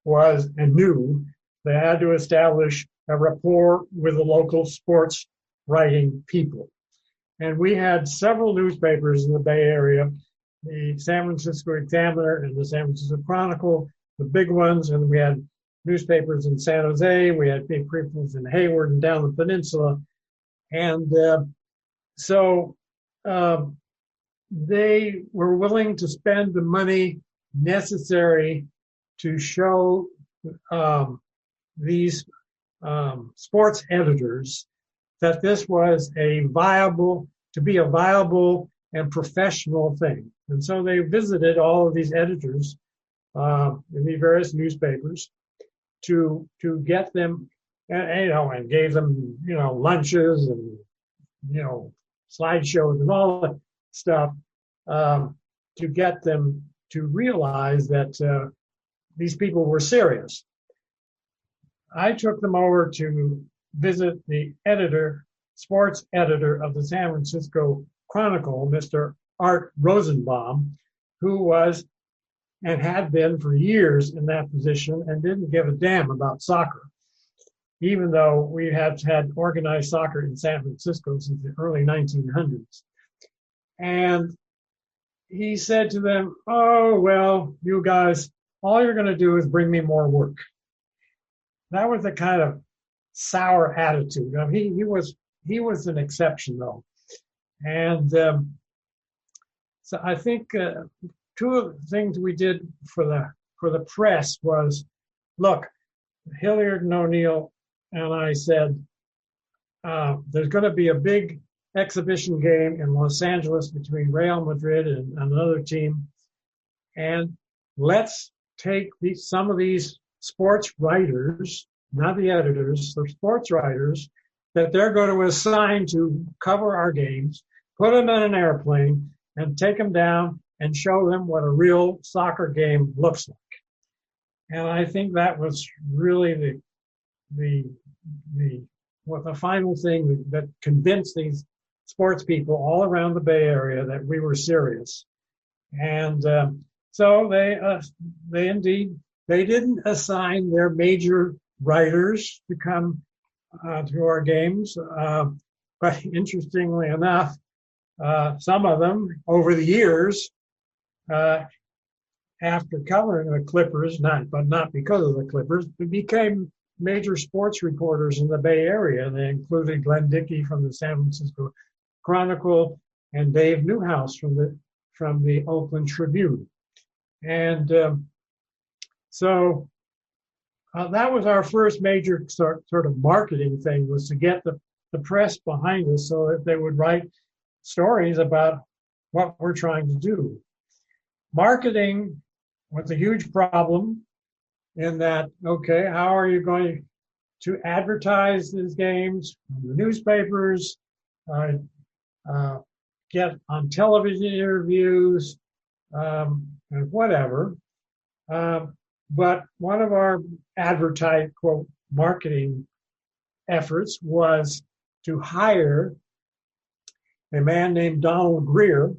S2: was and knew they had to establish a rapport with the local sports writing people. And we had several newspapers in the Bay Area, the San Francisco Examiner and the San Francisco Chronicle, the big ones, and we had newspapers in San Jose, we had big papers in Hayward and down the peninsula. And so they were willing to spend the money necessary to show these sports editors that this was a viable and professional thing. And so they visited all of these editors in the various newspapers to get them, and gave them, lunches and, slideshows and all that stuff to get them to realize that these people were serious. I took them over to visit the sports editor of the San Francisco Chronicle, Mr. Art Rosenbaum, who was and had been for years in that position and didn't give a damn about soccer, even though we have had organized soccer in San Francisco since the early 1900s. And he said to them, "Oh, well, you guys, all you're going to do is bring me more work." That was the kind of sour attitude. He was an exception, though. And so I think two of the things we did for the press was, look, Hilliard and O'Neill and I said, there's going to be a big exhibition game in Los Angeles between Real Madrid and another team, and let's take some of these sports writers, not the editors, the sports writers, that they're going to assign to cover our games, put them in an airplane, and take them down and show them what a real soccer game looks like. And I think that was really the final thing that convinced these sports people all around the Bay Area that we were serious. And so they didn't assign their major writers to come to our games, but interestingly enough, some of them over the years, after covering the Clippers, not because of the Clippers, became major sports reporters in the Bay Area. They included Glenn Dickey from the San Francisco Chronicle and Dave Newhouse from the Oakland Tribune. And so that was our first major sort of marketing thing, was to get the press behind us so that they would write stories about what we're trying to do. Marketing was a huge problem in that, okay, how are you going to advertise these games in the newspapers, get on television interviews, whatever. But one of our advertised, quote, marketing efforts was to hire a man named Donald Greer,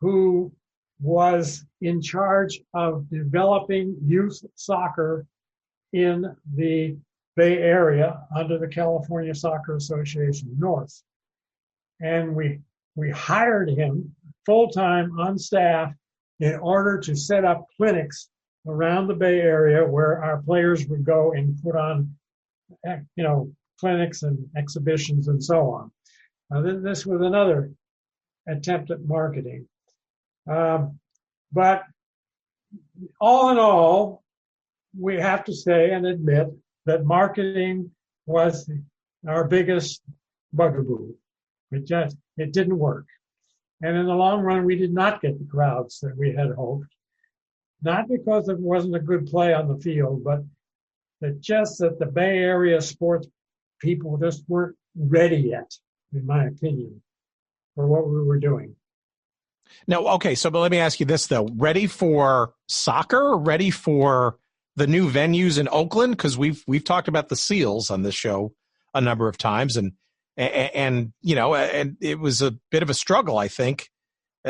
S2: who was in charge of developing youth soccer in the Bay Area under the California Soccer Association North. And we hired him full-time on staff in order to set up clinics around the Bay Area where our players would go and put on, clinics and exhibitions and so on. This was another attempt at marketing. But all in all, we have to say and admit that marketing was our biggest bugaboo. It didn't work. And in the long run, we did not get the crowds that we had hoped. Not because it wasn't a good play on the field, but that the Bay Area sports people just weren't ready yet, in my opinion, for what we were doing.
S7: No, okay, but let me ask you this, though. Ready for soccer? Ready for the new venues in Oakland? Because we've talked about the Seals on this show a number of times, and it was a bit of a struggle, I think,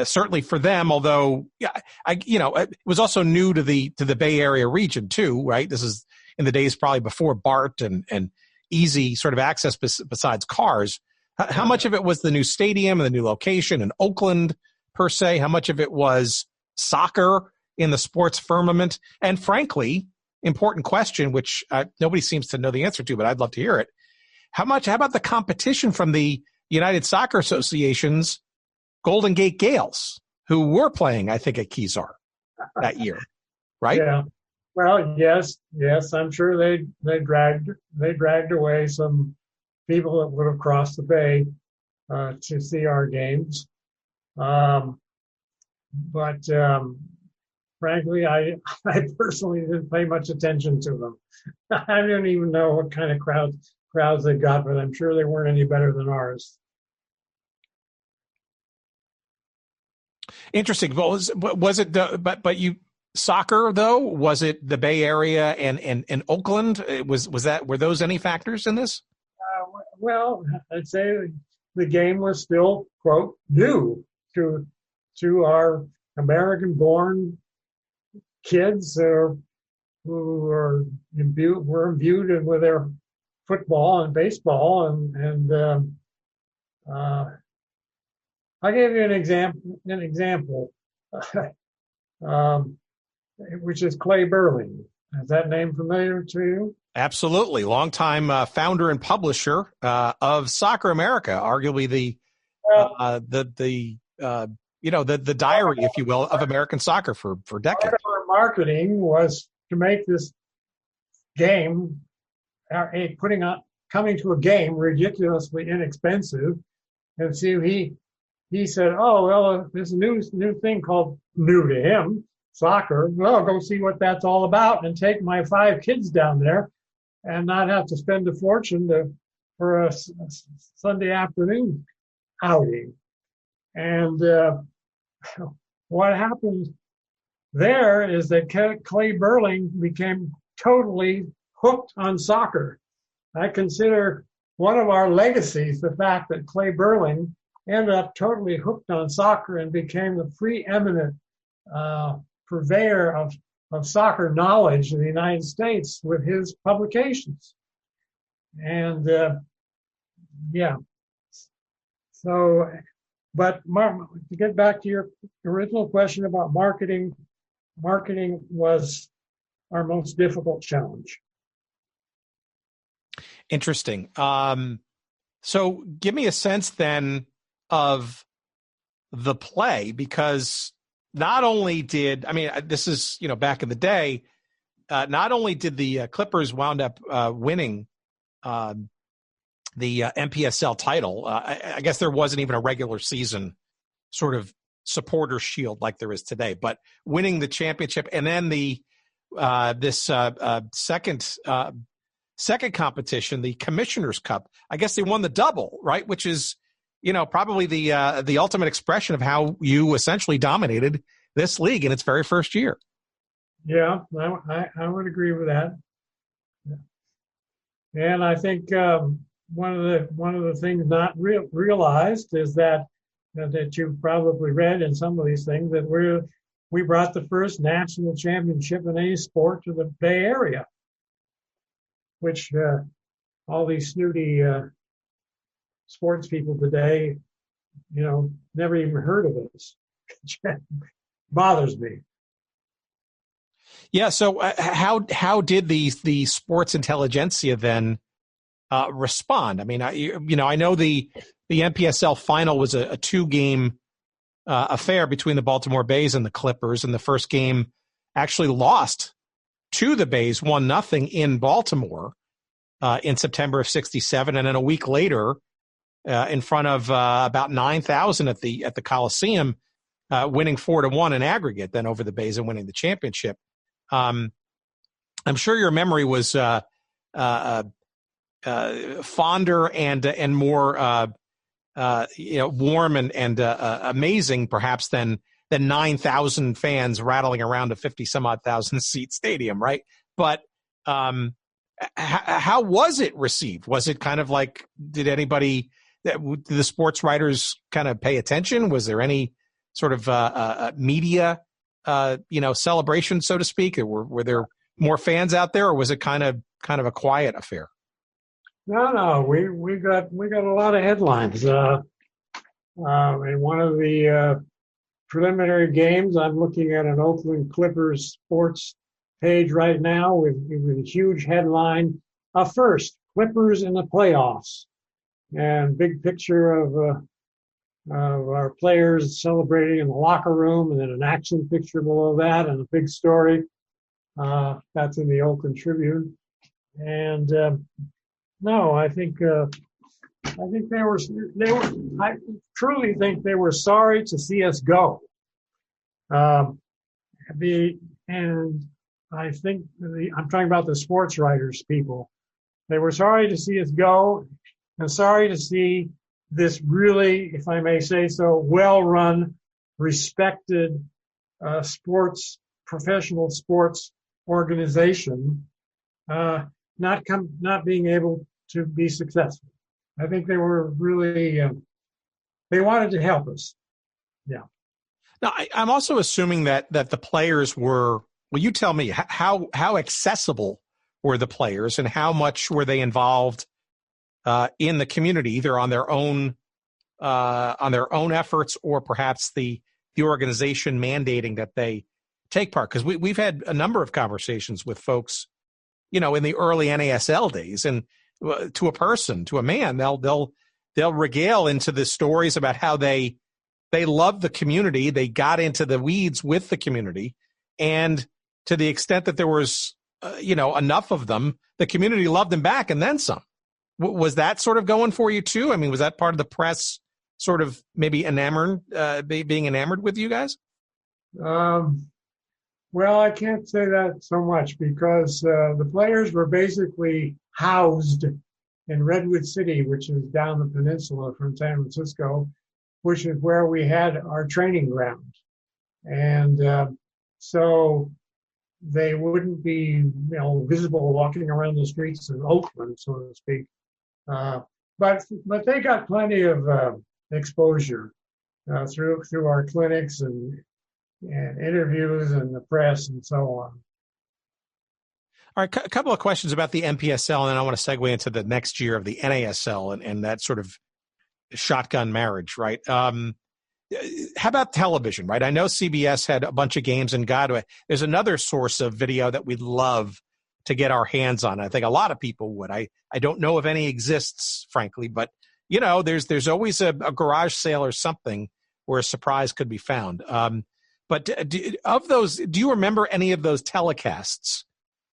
S7: certainly for them. Although, it was also new to the Bay Area region too, right? This is in the days probably before BART and easy sort of access besides cars. How much of it was the new stadium and the new location in Oakland per se? How much of it was soccer in the sports firmament? And frankly, important question, which nobody seems to know the answer to, but I'd love to hear it. How about the competition from the United Soccer Association's Golden Gate Gales, who were playing, I think, at Kezar that year, right?
S2: Yeah. Well, yes. I'm sure they dragged away some people that would have crossed the bay to see our games. But frankly, I personally didn't pay much attention to them. I don't even know what kind of crowds they got, but I'm sure they weren't any better than ours.
S7: Interesting. Was it soccer though? Was it the Bay Area and Oakland? Were those any factors in this?
S2: Well, I'd say the game was still, quote, new to our American-born kids who were imbued with their football and baseball, and I'll give you an example, which is Clay Burling. Is that name familiar to you?
S7: Absolutely, longtime founder and publisher of Soccer America, arguably the diary, if you will, of American soccer for decades.
S2: Part of our marketing was to make this game, coming to a game ridiculously inexpensive, and so he said, "Oh well, there's a new thing called new to him, soccer. Well, go see what that's all about, and take my 5 kids down there, and not have to spend a fortune for a Sunday afternoon outing." And what happened there is that Clay Burling became totally hooked on soccer. I consider one of our legacies the fact that Clay Burling ended up totally hooked on soccer and became the preeminent purveyor of soccer knowledge in the United States with his publications. And so, but to get back to your original question about marketing was our most difficult challenge.
S7: Interesting. So give me a sense then of the play, because not only did, this is, back in the day, not only did the Clippers wound up winning the NPSL title, I guess there wasn't even a regular season sort of supporter shield like there is today, but winning the championship and then second competition, the Commissioner's Cup, I guess they won the double, right? Which is, probably the ultimate expression of how you essentially dominated this league in its very first year.
S2: Yeah, I would agree with that. And I think one of the things not realized is that you've probably read in some of these things that we brought the first national championship in any sport to the Bay Area, which all these snooty sports people today, never even heard of this. Bothers me.
S7: Yeah. So how did the sports intelligentsia then respond? I mean, I know the NPSL final was a 2-game affair between the Baltimore Bays and the Clippers, and the first game actually lost to the Bays 1-0 in Baltimore in September of '67, and then a week later, in front of about 9,000 at the Coliseum, winning 4-1 in aggregate, then over the Bays and winning the championship. I'm sure your memory was fonder and more warm and amazing, perhaps, than 9,000 fans rattling around a 50 some odd thousand seat stadium, right? But how was it received? Was it kind of like, did the sports writers kind of pay attention? Was there any sort of media celebration, so to speak? Were there more fans out there, or was it kind of a quiet affair?
S2: No, we got a lot of headlines. In one of the preliminary games, I'm looking at an Oakland Clippers sports page right now with a huge headline: first, Clippers in the playoffs, and big picture of our players celebrating in the locker room, and then an action picture below that, and a big story. That's in the Oakland Tribune. And no, I truly think they were sorry to see us go. And I think I'm talking about the sports writers people. They were sorry to see us go, and sorry to see this really, if I may say so, well-run, respected professional sports organization not being able to be successful. I think they were really they wanted to help us. Yeah.
S7: Now, I'm also assuming that the players were. Well, you tell me, how accessible were the players, and how much were they involved in the community, either on their own efforts, or perhaps the organization mandating that they take part? Because we've had a number of conversations with folks, in the early NASL days, and to a man, they'll regale into the stories about how they loved the community, they got into the weeds with the community, and to the extent that there was enough of them, the community loved them back and then some. Was that sort of going for you too? I mean, was that part of the press sort of maybe being enamored with you guys?
S2: Well, I can't say that so much, because the players were basically housed in Redwood City, which is down the peninsula from San Francisco, which is where we had our training ground. And so they wouldn't be, visible walking around the streets of Oakland, so to speak. But they got plenty of exposure through our clinics and interviews and the press and so on.
S7: All right, a couple of questions about the NPSL, and then I want to segue into the next year of the NASL and that sort of shotgun marriage, right? How about television, right? I know CBS had a bunch of games, and there's another source of video that we'd love to get our hands on. I think a lot of people would. I don't know if any exists, frankly, but there's always a garage sale or something where a surprise could be found. But of those, do you remember any of those telecasts?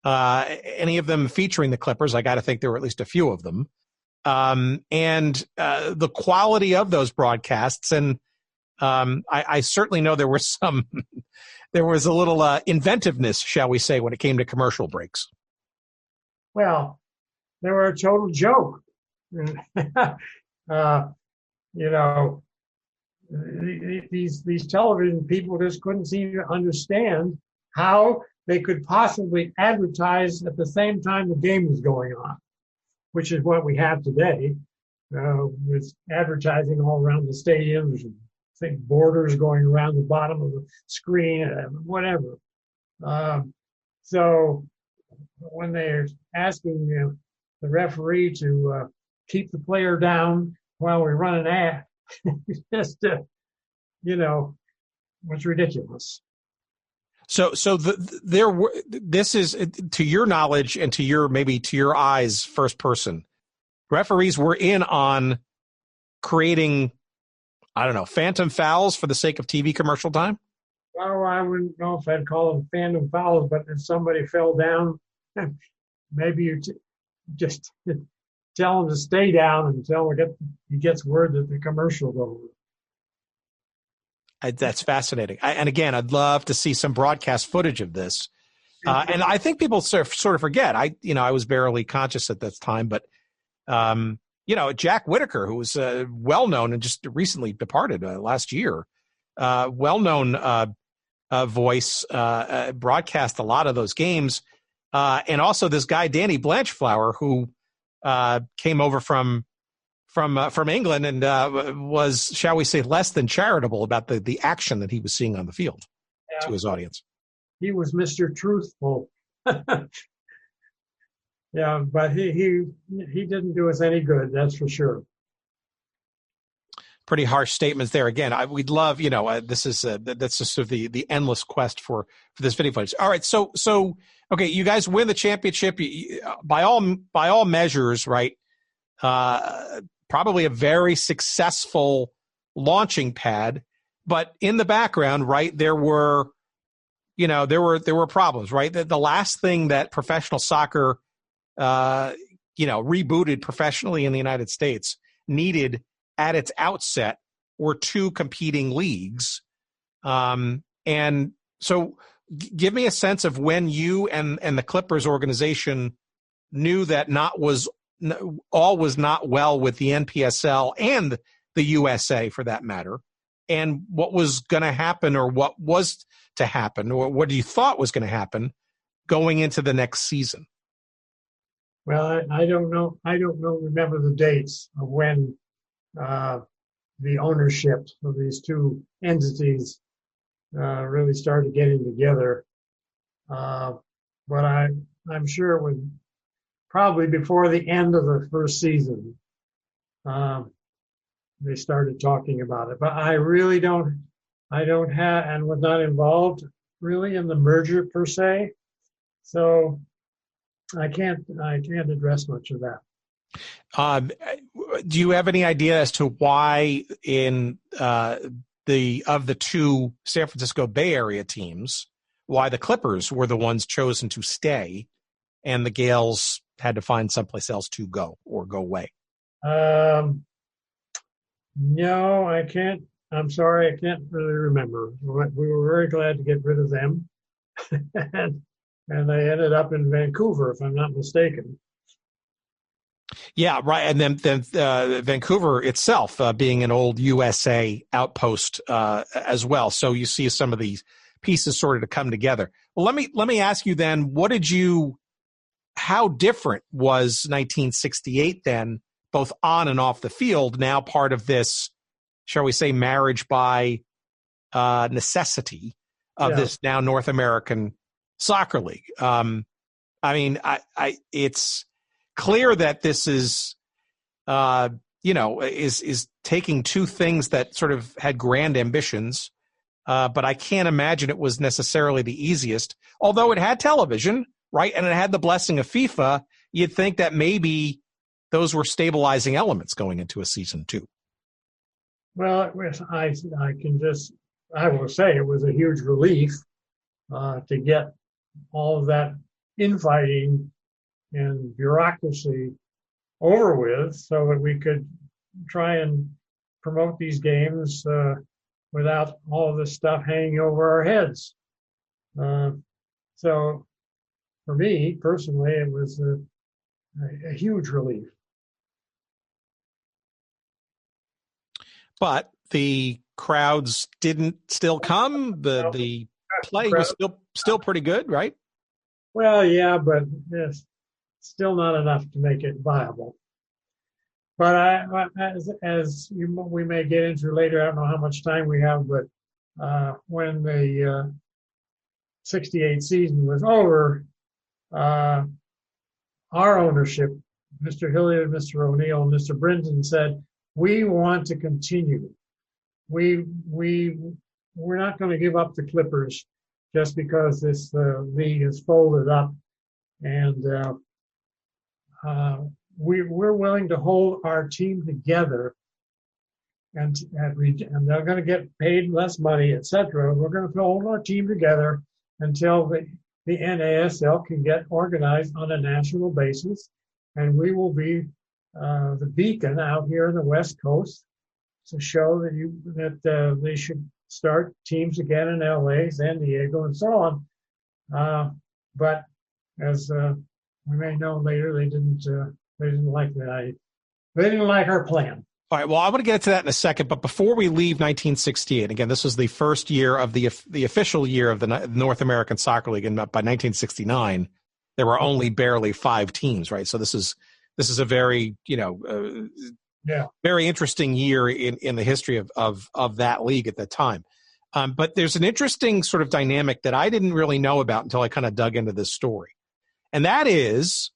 S7: Any of them featuring the Clippers? I got to think there were at least a few of them. And the quality of those broadcasts, and I certainly know there was there was a little inventiveness, shall we say, when it came to commercial breaks.
S2: Well, they were a total joke. these television people just couldn't seem to understand how they could possibly advertise at the same time the game was going on, which is what we have today, with advertising all around the stadiums, and I think borders going around the bottom of the screen, whatever. So when they're asking the referee to keep the player down while we run an ad, it's just, was ridiculous.
S7: So this is, to your knowledge and to your eyes, first person, referees were in on creating, I don't know, phantom fouls for the sake of TV commercial time?
S2: Well, I wouldn't know if I'd call them phantom fouls, but if somebody fell down, maybe you just tell him to stay down until he gets word that the commercial's over.
S7: That's fascinating. And again, I'd love to see some broadcast footage of this. And I think people sort of forget. I was barely conscious at that time, but Jack Whitaker, who was well known and just recently departed last year, well-known voice, broadcast a lot of those games, and also this guy Danny Blanchflower, who came over from England and was, shall we say, less than charitable about the action that he was seeing on the field to his audience.
S2: He was Mr. Truthful. Yeah, but he didn't do us any good, that's for sure.
S7: Pretty harsh statements there. Again, we'd love, this is that's just sort of the endless quest for this video footage. All right, so okay, you guys win the championship by all measures, right? Probably a very successful launching pad, but in the background, right, there were problems, right? The last thing that professional soccer, rebooted professionally in the United States needed at its outset were two competing leagues. And so give me a sense of when you and the Clippers organization knew that all was not well with the NPSL and the USA, for that matter, and what was going to happen, or what was to happen, or what you thought was going to happen going into the next season.
S2: Well, I don't know. Remember the dates of when the ownership of these two entities really started getting together. But I'm sure it was probably before the end of the first season. They started talking about it, but I really don't have, and was not involved really in the merger per se. So I can't address much of that.
S7: Do you have any idea as to why in the two San Francisco Bay Area teams, why the Clippers were the ones chosen to stay and the Gales had to find someplace else to go or go away?
S2: No, I can't. I'm sorry, I can't really remember. We were very glad to get rid of them. and they ended up in Vancouver, if I'm not mistaken.
S7: Yeah, right. And then Vancouver itself being an old USA outpost as well. So you see some of these pieces sort of to come together. Well, let me ask you then, how different was 1968 then, both on and off the field, now part of this, shall we say, marriage by necessity of this now North American Soccer League? It's clear that this is taking two things that sort of had grand ambitions, but I can't imagine it was necessarily the easiest. Although it had television, right, and it had the blessing of FIFA, you'd think that maybe those were stabilizing elements going into a season two.
S2: Well, I will say it was a huge relief to get all of that infighting and bureaucracy over with, so that we could try and promote these games without all of this stuff hanging over our heads. So for me personally, it was a huge relief.
S7: But the crowds didn't still come. The play was still pretty good, right?
S2: Well, yeah, but it's still not enough to make it viable. But we may get into later, I don't know how much time we have, but when the 68 season was over, our ownership, Mr. Hilliard, Mr. O'Neill, and Mr. Brinton said, we want to continue. We're not going to give up the Clippers just because this league is folded up, and we're willing to hold our team together, and they're going to get paid less money, etc. We're going to hold our team together until the NASL can get organized on a national basis, and we will be the beacon out here in the West Coast to show that they should start teams again in LA, San Diego, and so on. But as we may know later, they didn't like that. They didn't like our plan.
S7: All right. Well, I want to get to that in a second, but before we leave 1968, again, this was the first year of the official year of the North American Soccer League, and by 1969, there were only barely 5 teams, right? So this is a very very interesting year in the history of that league at that time. But there's an interesting sort of dynamic that I didn't really know about until I kind of dug into this story, and that is,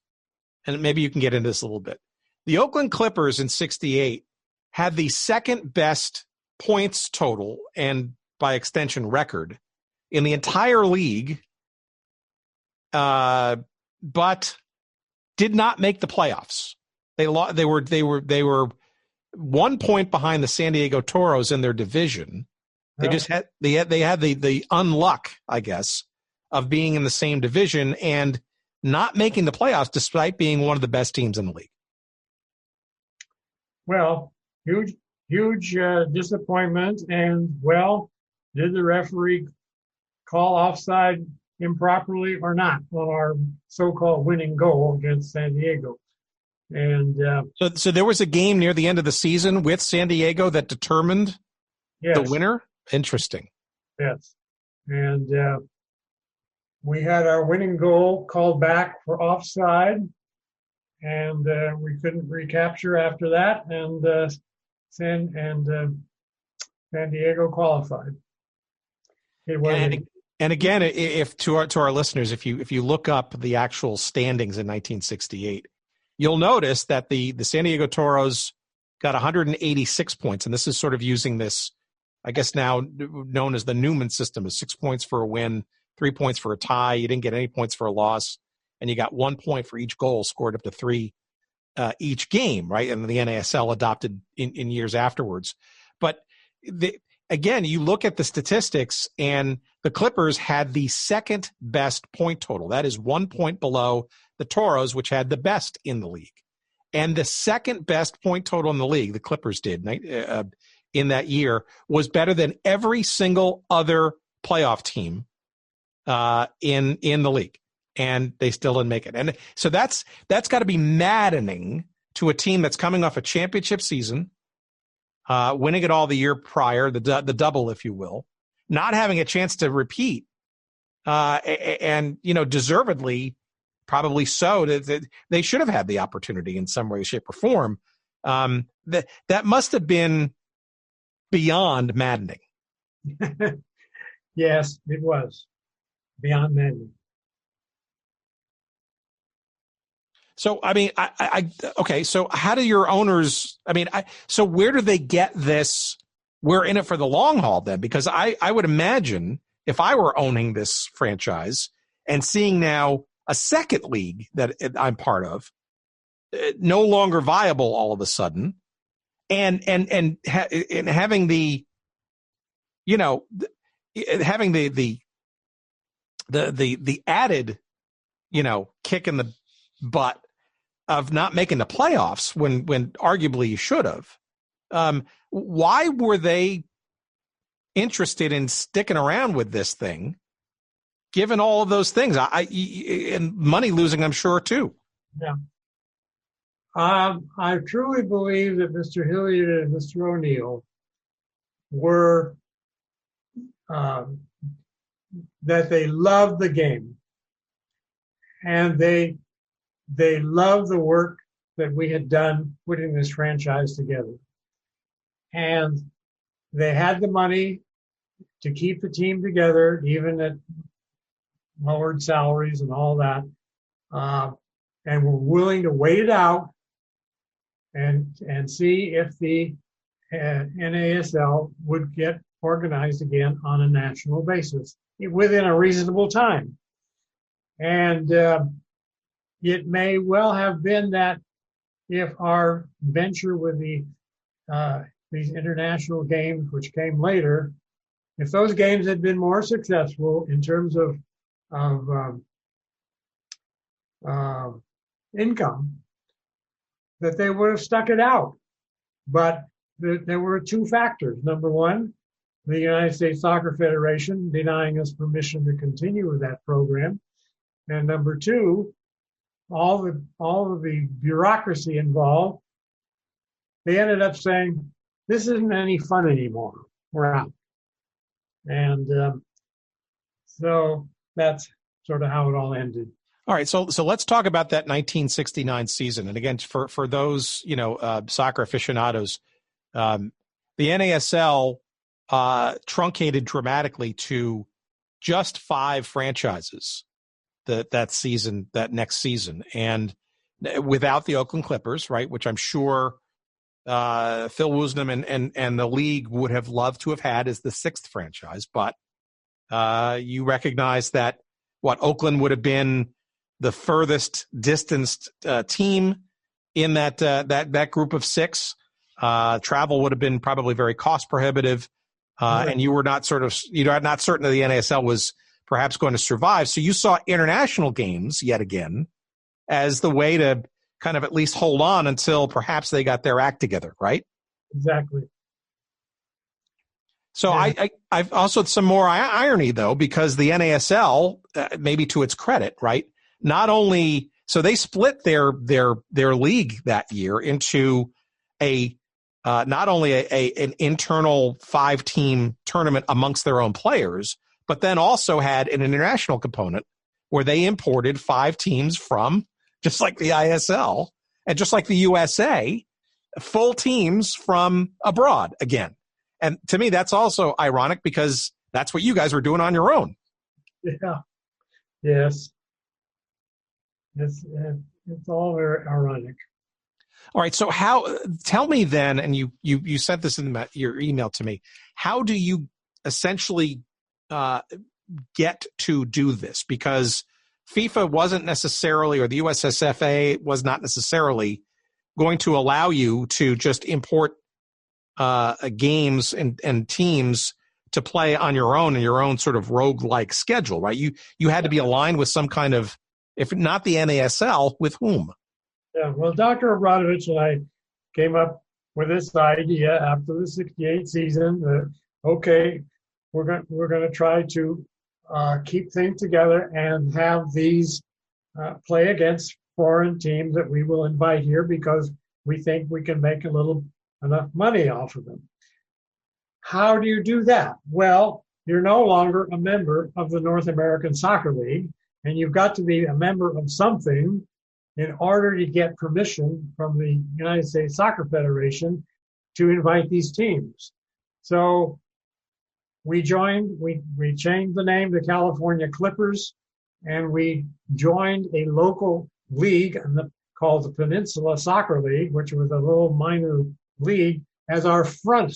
S7: and maybe you can get into this a little bit, the Oakland Clippers in '68 had the second best points total and by extension record in the entire league, but did not make the playoffs. They were 1 point behind the San Diego Toros in their division. They just had the unluck, I guess, of being in the same division and not making the playoffs despite being one of the best teams in the league.
S2: Well, huge disappointment. And, well, did the referee call offside improperly or not on our so-called winning goal against San Diego? And
S7: so there was a game near the end of the season with San Diego that determined the winner? Interesting.
S2: Yes. And we had our winning goal called back for offside, and we couldn't recapture after that, and San Diego qualified.
S7: And again, if to our listeners, if you look up the actual standings in 1968, you'll notice that the San Diego Toros got 186 points, and this is sort of using this, I guess now known as the Newman system, is 6 points for a win, 3 points for a tie. You didn't get any points for a loss, and you got 1 point for each goal scored up to 3 each game, right? And the NASL adopted in years afterwards. But again, you look at the statistics, and the Clippers had the second best point total. That is 1 point below the Toros, which had the best in the league. And the second best point total in the league, the Clippers did in that year, was better than every single other playoff team in the league. And they still didn't make it. And so that's got to be maddening to a team that's coming off a championship season, winning it all the year prior, the double, if you will, not having a chance to repeat, and deservedly, probably so, that they should have had the opportunity in some way, shape, or form. That must have been beyond maddening.
S2: Yes, it was beyond maddening.
S7: So, I mean, okay. So how do your owners, so where do they get this? We're in it for the long haul then, because I would imagine if I were owning this franchise and seeing now a second league that I'm part of, no longer viable all of a sudden, and having the, having the added, kick in the butt of not making the playoffs when arguably you should have. Why were they interested in sticking around with this thing, given all of those things? And money losing, I'm sure, too.
S2: Yeah. I truly believe that Mr. Hilliard and Mr. O'Neill were that they loved the game, and they loved the work that we had done putting this franchise together. And they had the money to keep the team together, even at lowered salaries and all that, and were willing to wait it out and see if the NASL would get organized again on a national basis within a reasonable time. And it may well have been that if our venture with these international games, which came later, if those games had been more successful in terms of income, that they would have stuck it out. But there were two factors. Number one, the United States Soccer Federation denying us permission to continue with that program. And number two, all of the bureaucracy involved, they ended up saying, this isn't any fun anymore. We're out. And so that's sort of how it all ended.
S7: All right, so let's talk about that 1969 season. And again, for those soccer aficionados, the NASL truncated dramatically to just 5 franchises that next season, and without the Oakland Clippers, right? Which I'm sure Phil Woosnam and the league would have loved to have had as the 6th franchise, but you recognize that Oakland would have been the furthest distanced team in that group of 6. Travel would have been probably very cost prohibitive, and you were not certain that the NASL was perhaps going to survive. So you saw international games yet again as the way to kind of at least hold on until perhaps they got their act together, right?
S2: Exactly.
S7: So yeah. I've also some more irony though, because the NASL, maybe to its credit, right? Not only so they split their league that year into not only an internal 5-team tournament amongst their own players, but then also had an international component where they imported 5 teams from, just like the ISL and just like the USA, full teams from abroad again. And to me, that's also ironic because that's what you guys were doing on your own.
S2: Yeah. Yes. It's all very ironic.
S7: All right. So tell me then, and you sent this in your email to me, how do you essentially get to do this? Because FIFA wasn't necessarily, or the USSFA was not necessarily going to allow you to just import games and teams to play on your own in your own sort of rogue-like schedule, right? You had to be aligned with some kind of, if not the NASL, with whom?
S2: Yeah, well, Dr. Obradovic and I came up with this idea after the '68 season that, okay, we're going to try to keep things together and have these play against foreign teams that we will invite here because we think we can make enough money off of them. How do you do that? Well, you're no longer a member of the North American Soccer League, and you've got to be a member of something in order to get permission from the United States Soccer Federation to invite these teams. So we changed the name to California Clippers, and we joined a local league called the Peninsula Soccer League, which was a little minor league, as our front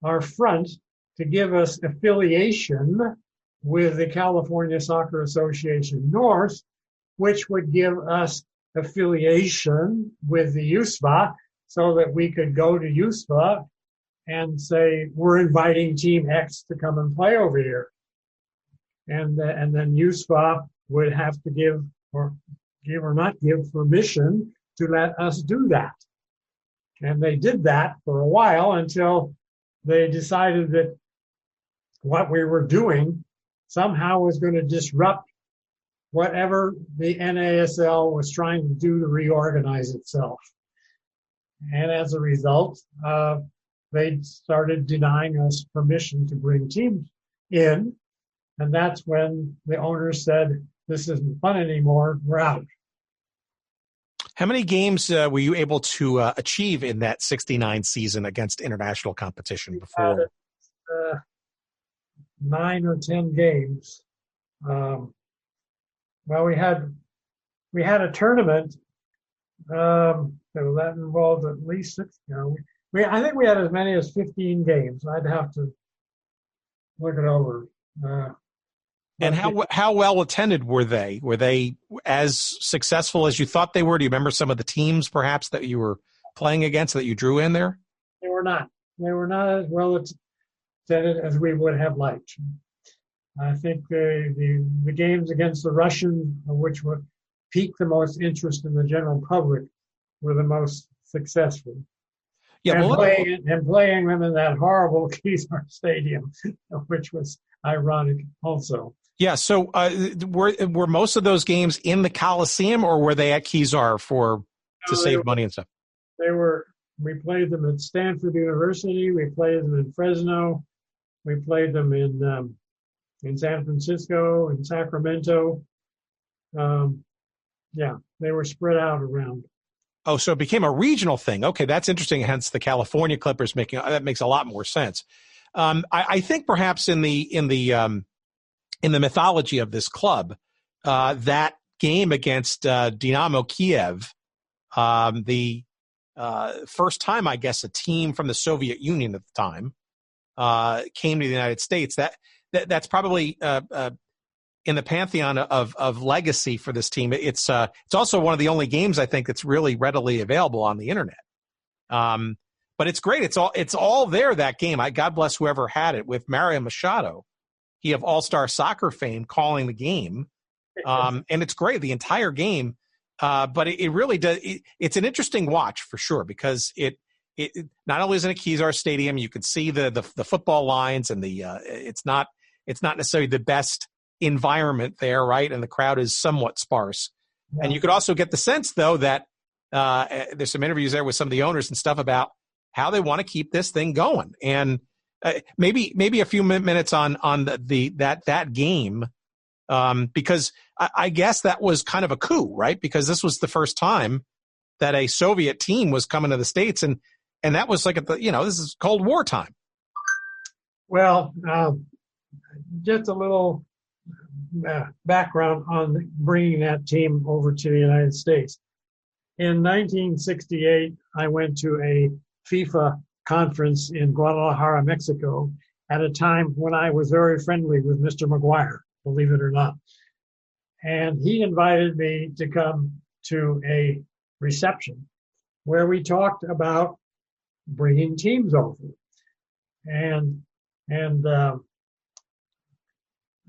S2: to give us affiliation with the California Soccer Association North, which would give us affiliation with the USFA so that we could go to USFA and say, we're inviting Team X to come and play over here. And then USFA would have to give or not give permission to let us do that. And they did that for a while until they decided that what we were doing somehow was going to disrupt whatever the NASL was trying to do to reorganize itself. And as a result, they started denying us permission to bring teams in. And that's when the owners said, this isn't fun anymore, we're out.
S7: How many games were you able to achieve in that 69 season against international competition before?
S2: 9 or 10 games. Well, we had a tournament that involved at least 6. I think we had as many as 15 games. I'd have to look it over.
S7: And how well attended were they? Were they as successful as you thought they were? Do you remember some of the teams perhaps that you were playing against that you drew in there?
S2: They were not. They were not as well attended as we would have liked. I think the games against the Russians, which would pique the most interest in the general public, were the most successful. Yeah, and playing them in that horrible Kezar Stadium, which was ironic also.
S7: Yeah, so were most of those games in the Coliseum, or were they at Kezar to save money and stuff?
S2: We played them at Stanford University. We played them in Fresno. We played them in San Francisco and Sacramento. They were spread out around.
S7: Oh, so it became a regional thing. Okay, that's interesting. Hence, the California Clippers that makes a lot more sense. I think perhaps in the mythology of this club, that game against Dynamo Kiev, the first time I guess a team from the Soviet Union at the time came to the United States. That's probably in the pantheon of legacy for this team. It's also one of the only games I think that's really readily available on the internet. But it's great. It's all there, that game. God bless whoever had it, with Mario Machado, he of All-Star Soccer fame, calling the game. And it's great, the entire game. But it really does. It's an interesting watch for sure, because it not only is in a Kezar Stadium, you can see the football lines, and it's not necessarily the best environment there, right? And the crowd is somewhat sparse. Yeah. And you could also get the sense, though, that there's some interviews there with some of the owners and stuff about how they want to keep this thing going. And maybe a few minutes on that game, because I guess that was kind of a coup, right? Because this was the first time that a Soviet team was coming to the States, and that was like this is Cold War time.
S2: Well, just a little background on bringing that team over to the United States. In 1968, I went to a FIFA conference in Guadalajara, Mexico, at a time when I was very friendly with Mr. McGuire, believe it or not. And he invited me to come to a reception where we talked about bringing teams over. And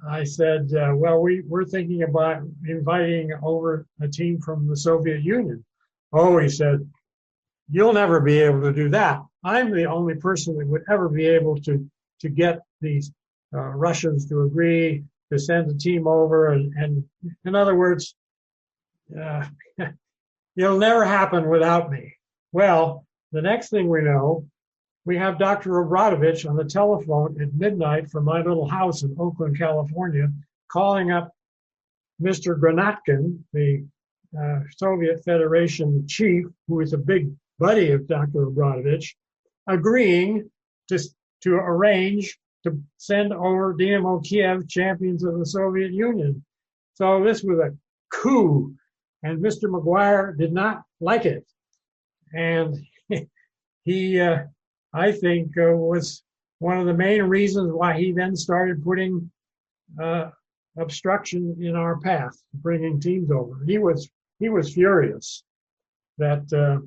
S2: I said, well, we're thinking about inviting over a team from the Soviet Union. Oh, he said, you'll never be able to do that. I'm the only person that would ever be able to get these Russians to agree to send a team over. And in other words, it'll never happen without me. Well, the next thing we know, we have Dr. Obradovic on the telephone at midnight from my little house in Oakland, California, calling up Mr. Granatkin, the Soviet Federation chief, who is a big buddy of Dr. Obradovic, agreeing to arrange to send over Dynamo Kiev, champions of the Soviet Union. So this was a coup, and Mr. McGuire did not like it. And he I think, was one of the main reasons why he then started putting obstruction in our path, bringing teams over. He was furious that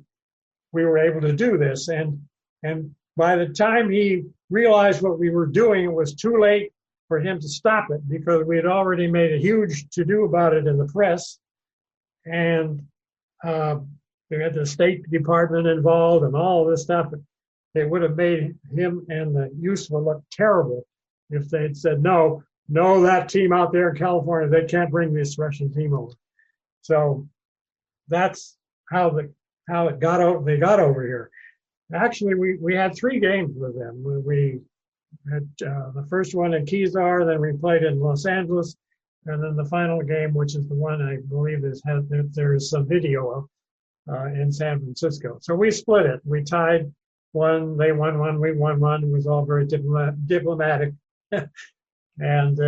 S2: we were able to do this, and by the time he realized what we were doing, it was too late for him to stop it, because we had already made a huge to-do about it in the press, and we had the State Department involved and all this stuff. It would have made him and the USFA look terrible if they had said, no, that team out there in California, they can't bring this Russian team over. So that's how they got over here. Actually, we had 3 games with them. We had the first one in Kezar, then we played in Los Angeles, and then the final game, which is the one I believe there is some video of in San Francisco. So we split it. We tied one, they won one, we won one. It was all very diplomatic, and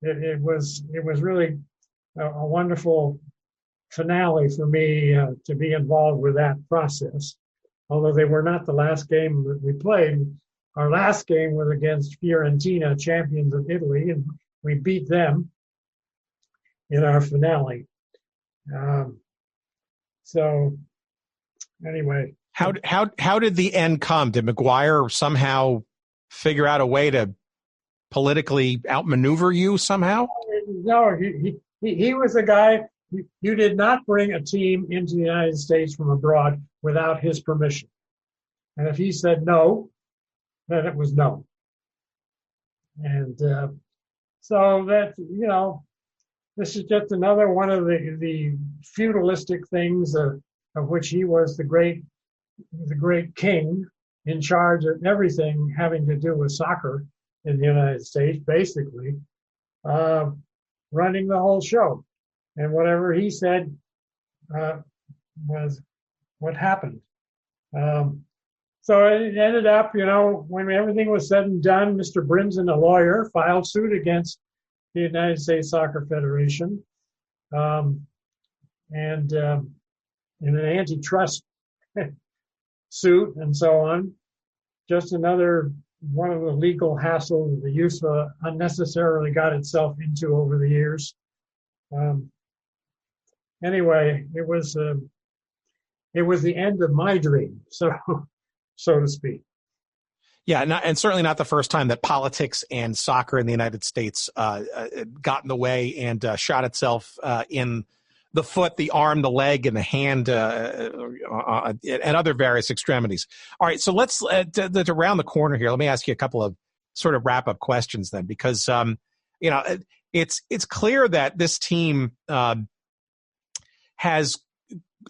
S2: it was really a wonderful finale for me to be involved with that process. Although they were not the last game that we played, our last game was against Fiorentina, champions of Italy, and we beat them in our finale. So anyway.
S7: How did the end come? Did McGuire somehow figure out a way to politically outmaneuver you somehow?
S2: No, he was a guy. You did not bring a team into the United States from abroad without his permission. And if he said no, then it was no. And so that, this is just another one of the feudalistic things of which he was the great king in charge of everything having to do with soccer in the United States, basically, running the whole show. And whatever he said was what happened. So it ended up, when everything was said and done, Mr. Brinson, a lawyer, filed suit against the United States Soccer Federation, and in an antitrust suit and so on. Just another one of the legal hassles the USFA unnecessarily got itself into over the years. Anyway, it was the end of my dream, so to speak.
S7: Yeah, and certainly not the first time that politics and soccer in the United States got in the way and shot itself in the foot, the arm, the leg, and the hand, and other various extremities. All right, so let's to round the corner here. Let me ask you a couple of sort of wrap-up questions then, because it's clear that this team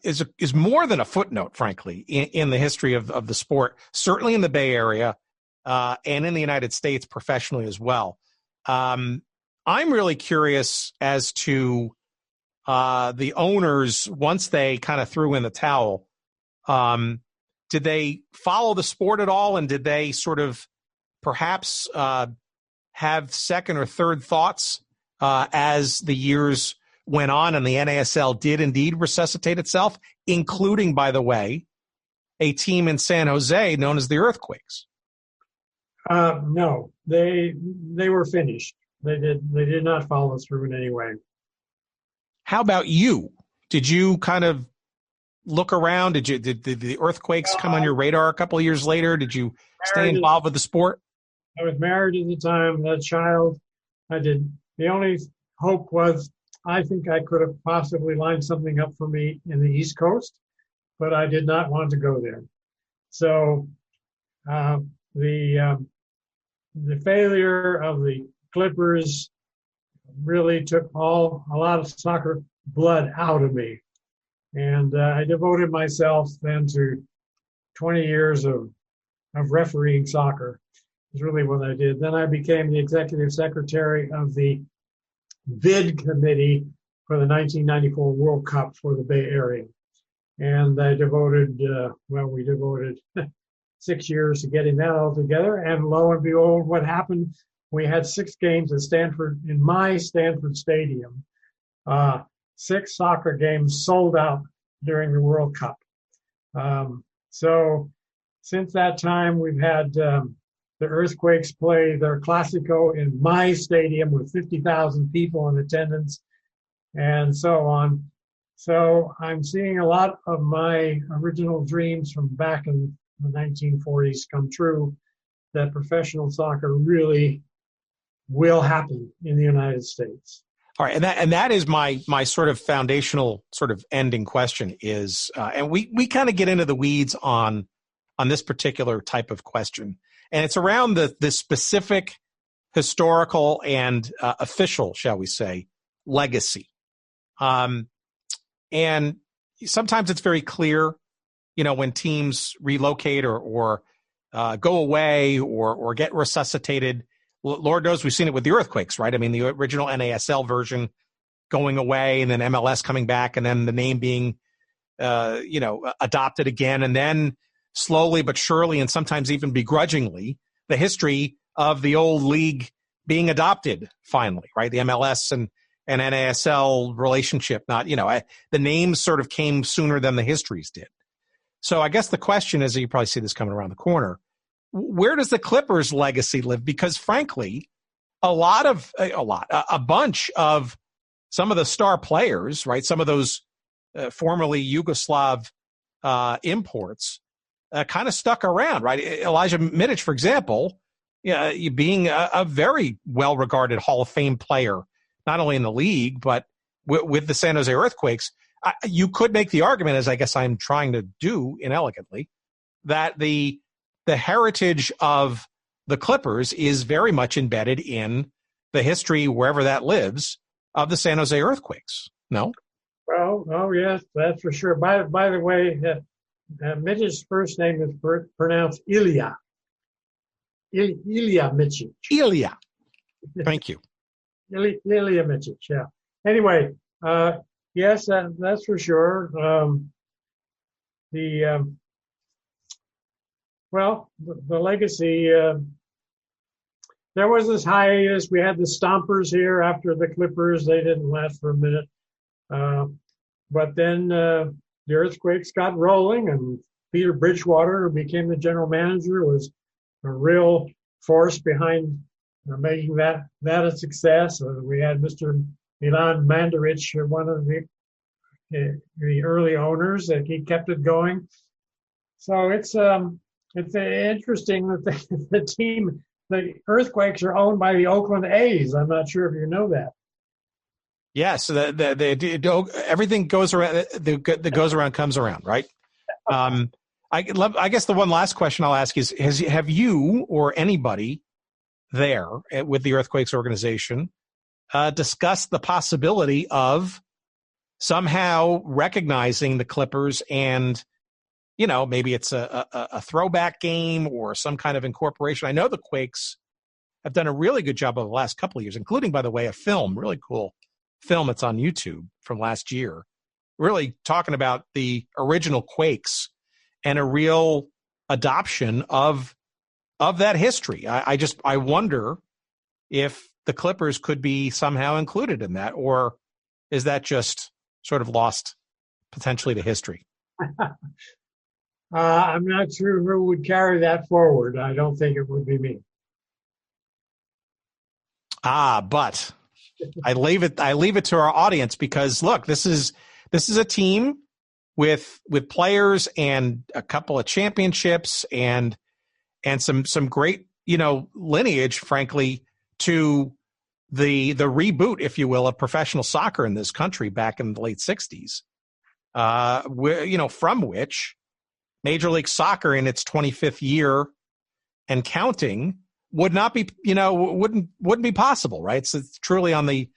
S7: is more than a footnote, frankly, in the history of the sport, certainly in the Bay Area and in the United States professionally as well. I'm really curious as to the owners, once they kind of threw in the towel, did they follow the sport at all? And did they sort of perhaps have second or third thoughts as the years went on and the NASL did indeed resuscitate itself, including, by the way, a team in San Jose known as the Earthquakes?
S2: No, they were finished. They did not follow through in any way.
S7: How about you? Did you kind of look around? Did the Earthquakes come on your radar a couple of years later? Did you stay involved with the sport?
S2: I was married at the time, had a child. I did. The only hope was I think I could have possibly lined something up for me in the East Coast, but I did not want to go there. So the failure of the Clippers really took a lot of soccer blood out of me. And I devoted myself then to 20 years of refereeing soccer, is really what I did. Then I became the executive secretary of the bid committee for the 1994 World Cup for the Bay Area. And I devoted 6 years to getting that all together. And lo and behold, what happened? We had 6 games at Stanford, in my Stanford Stadium. 6 soccer games sold out during the World Cup. So since that time, we've had the Earthquakes play their Classico in my stadium with 50,000 people in attendance and so on. So I'm seeing a lot of my original dreams from back in the 1940s come true, that professional soccer really will happen in the United States.
S7: All right, and that is my sort of foundational sort of ending question is, and we kind of get into the weeds on this particular type of question, and it's around the specific historical and official, shall we say, legacy. And sometimes it's very clear when teams relocate or go away or get resuscitated. Lord knows we've seen it with the earthquakes, right? I mean, the original NASL version going away and then MLS coming back and then the name being, adopted again. And then slowly but surely and sometimes even begrudgingly, the history of the old league being adopted finally, right? The MLS and NASL relationship, the names sort of came sooner than the histories did. So I guess the question is, you probably see this coming around the corner, where does the Clippers legacy live? Because frankly, a bunch of some of the star players, right? Some of those formerly Yugoslav imports kind of stuck around, right? Ilija Mitic, for example, being a very well-regarded Hall of Fame player, not only in the league, but with the San Jose Earthquakes. You could make the argument, as I guess I'm trying to do inelegantly, that the heritage of the Clippers is very much embedded in the history, wherever that lives, of the San Jose Earthquakes. No?
S2: Well, oh yes, that's for sure. By the way, Mitic's first name is pronounced Ilija. Ilija Mitic.
S7: Ilija. Thank you.
S2: Ilija Mitic, yeah. Anyway, yes, that's for sure. The legacy, there was this hiatus. We had the Stompers here after the Clippers. They didn't last for a minute. But then the Earthquakes got rolling, and Peter Bridgewater, who became the general manager, was a real force behind making that a success. We had Mr. Milan Mandaric, one of the early owners, that he kept it going. So it's interesting that the Earthquakes are owned by the Oakland A's. I'm not sure if you know that.
S7: Yes, everything goes around. That goes around comes around, right? I guess the one last question I'll ask is: have you or anybody there with the Earthquakes organization discussed the possibility of somehow recognizing the Clippers and, maybe it's a throwback game or some kind of incorporation? I know the Quakes have done a really good job over the last couple of years, including, by the way, a film, really cool film that's on YouTube from last year, really talking about the original Quakes and a real adoption of that history. I wonder if the Clippers could be somehow included in that, or is that just sort of lost potentially to history?
S2: I'm not sure who would carry that forward. I don't think it would be me.
S7: But I leave it to our audience, because look, this is a team with players and a couple of championships and some great, lineage, frankly, to the reboot, if you will, of professional soccer in this country back in the late 60s. From which Major League Soccer in its 25th year and counting would not be, wouldn't be possible, right? So it's truly on the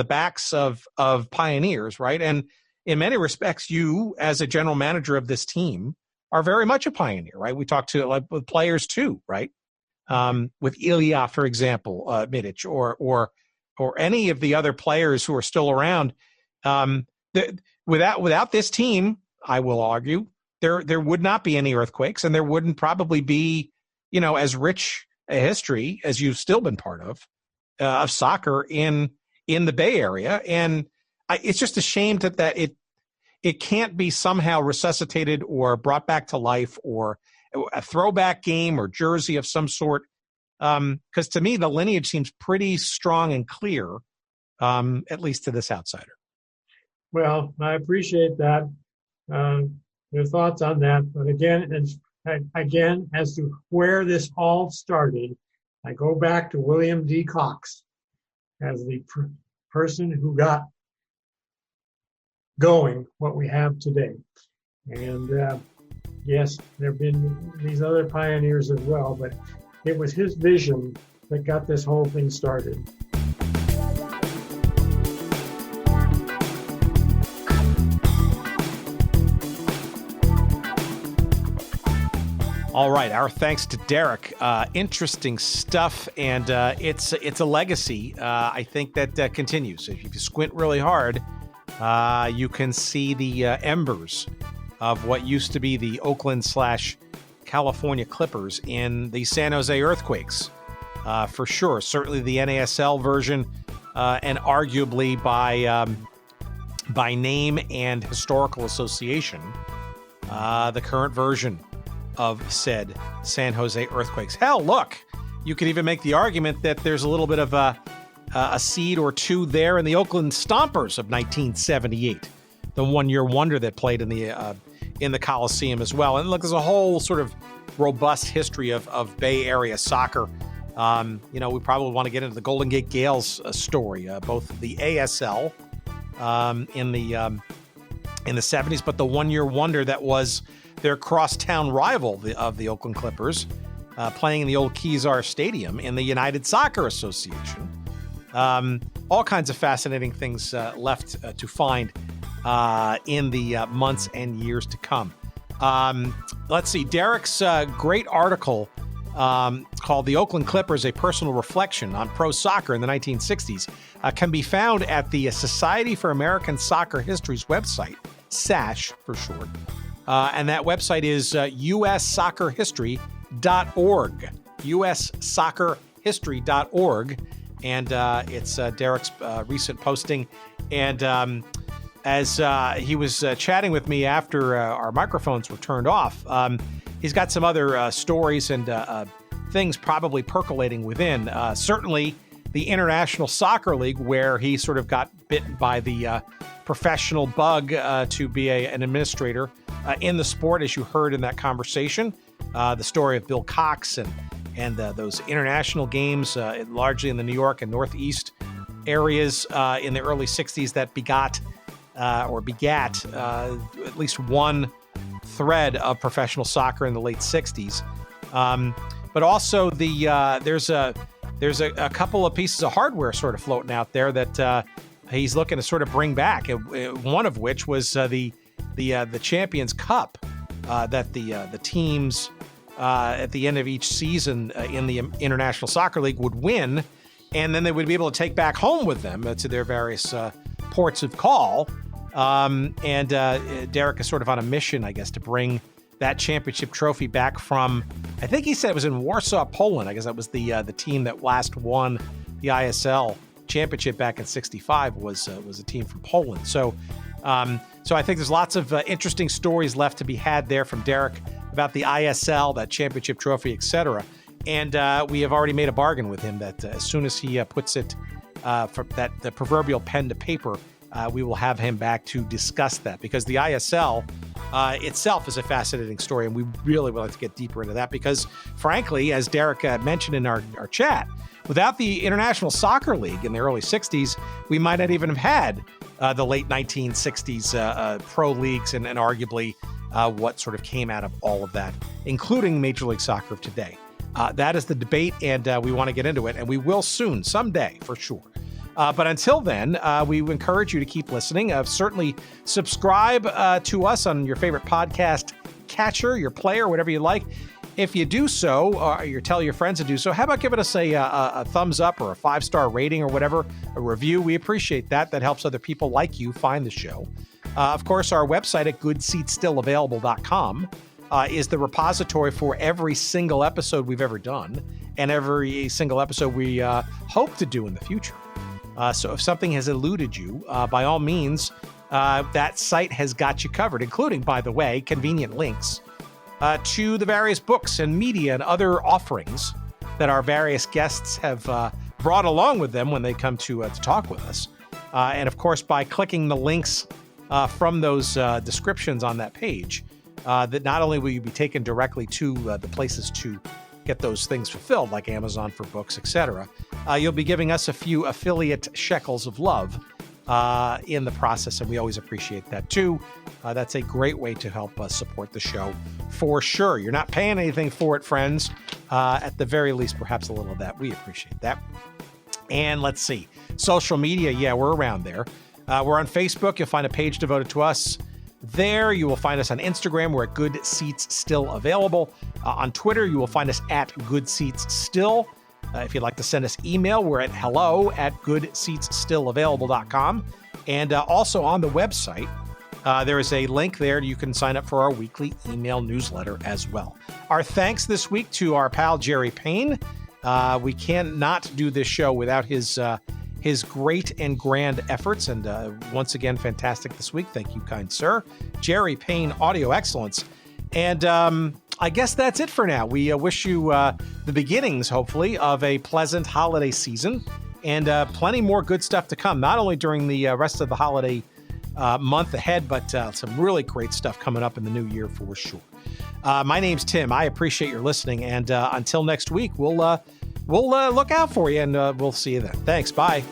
S7: backs of pioneers, right? And in many respects, you as a general manager of this team are very much a pioneer, right? We talked to with players too, right? With Ilija, for example, Mitic, or any of the other players who are still around. Without this team, I will argue, there would not be any Earthquakes, and there wouldn't probably be, as rich a history as you've still been part of soccer in the Bay Area. And it's just a shame that it can't be somehow resuscitated or brought back to life, or a throwback game or jersey of some sort. Because to me, the lineage seems pretty strong and clear, at least to this outsider.
S2: Well, I appreciate that, your thoughts on that. But again, as to where this all started, I go back to William D. Cox as the person who got going what we have today. And yes, there have been these other pioneers as well, but it was his vision that got this whole thing started.
S7: All right, our thanks to Derek. Interesting stuff, and it's a legacy. I think that continues. If you squint really hard, you can see the embers of what used to be the Oakland/California Clippers in the San Jose Earthquakes, for sure. Certainly the NASL version, and arguably by name and historical association, the current version of said San Jose Earthquakes. Hell, look, you could even make the argument that there's a little bit of a seed or two there in the Oakland Stompers of 1978, the one-year wonder that played in the Coliseum as well. And look, there's a whole sort of robust history of Bay Area soccer. We probably want to get into the Golden Gate Gales story, both the ASL in the 70s, but the one-year wonder that was their crosstown rival of the Oakland Clippers, playing in the old Kezar Stadium in the United Soccer Association. All kinds of fascinating things left to find in the months and years to come. Let's see, Derek's great article called "The Oakland Clippers, A Personal Reflection on Pro Soccer in the 1960s" can be found at the Society for American Soccer History's website, SASH for short. And that website is ussoccerhistory.org, ussoccerhistory.org. And it's Derek's recent posting. And as he was chatting with me after our microphones were turned off, he's got some other stories and things probably percolating within. Certainly the International Soccer League, where he sort of got bitten by the professional bug to be an administrator in the sport, as you heard in that conversation. The story of Bill Cox and those international games, largely in the New York and Northeast areas in the early 60s that begat at least one thread of professional soccer in the late 60s. But also there's a couple of pieces of hardware sort of floating out there that he's looking to sort of bring back. One of which was the Champions Cup that the teams at the end of each season in the International Soccer League would win, and then they would be able to take back home with them to their various ports of call. And Derek is sort of on a mission, I guess, to bring that championship trophy back from, I think he said it was in Warsaw, Poland. I guess that was the team that last won the ISL championship back in '65 was a team from Poland. So I think there's lots of interesting stories left to be had there from Derek about the ISL, that championship trophy, etc. And we have already made a bargain with him that as soon as he puts it the proverbial pen to paper, we will have him back to discuss that, because the ISL itself is a fascinating story, and we really would like to get deeper into that because, frankly, as Derek mentioned in our chat, without the International Soccer League in the early 60s, we might not even have had the late 1960s pro leagues and arguably what sort of came out of all of that, including Major League Soccer of today. That is the debate, and we want to get into it, and we will soon, someday, for sure. But until then, we encourage you to keep listening. Certainly subscribe to us on your favorite podcast catcher, your player, whatever you like. If you do so, or you tell your friends to do so, how about giving us a thumbs up or a 5-star rating or whatever, a review? We appreciate that. That helps other people like you find the show. Of course, our website at goodseatsstillavailable.com is the repository for every single episode we've ever done and every single episode we hope to do in the future. So if something has eluded you, by all means, that site has got you covered, including, by the way, convenient links to the various books and media and other offerings that our various guests have brought along with them when they come to talk with us. And of course, by clicking the links from those descriptions on that page, that not only will you be taken directly to the places to get those things fulfilled, like Amazon for books, etc., you'll be giving us a few affiliate shekels of love in the process, and we always appreciate that too. That's a great way to help us support the show for sure. You're not paying anything for it, friends. At the very least, perhaps a little of that. We appreciate that. And let's see. Social media, yeah, we're around there. We're on Facebook. You'll find a page devoted to us. there. You will find us on Instagram. We're at Good Seats Still Available. On Twitter, you will find us at Good Seats Still. If you'd like to send us email, we're at hello@goodseatsstillavailable.com. And also on the website, there is a link there. You can sign up for our weekly email newsletter as well. Our thanks this week to our pal Jerry Payne. We cannot do this show without his great and grand efforts. And once again, fantastic this week. Thank you, kind sir. Jerry Payne, Audio Excellence. And I guess that's it for now. We wish you the beginnings, hopefully, of a pleasant holiday season and plenty more good stuff to come, not only during the rest of the holiday month ahead, but some really great stuff coming up in the new year for sure. My name's Tim. I appreciate your listening. And until next week, we'll look out for you and we'll see you then. Thanks. Bye.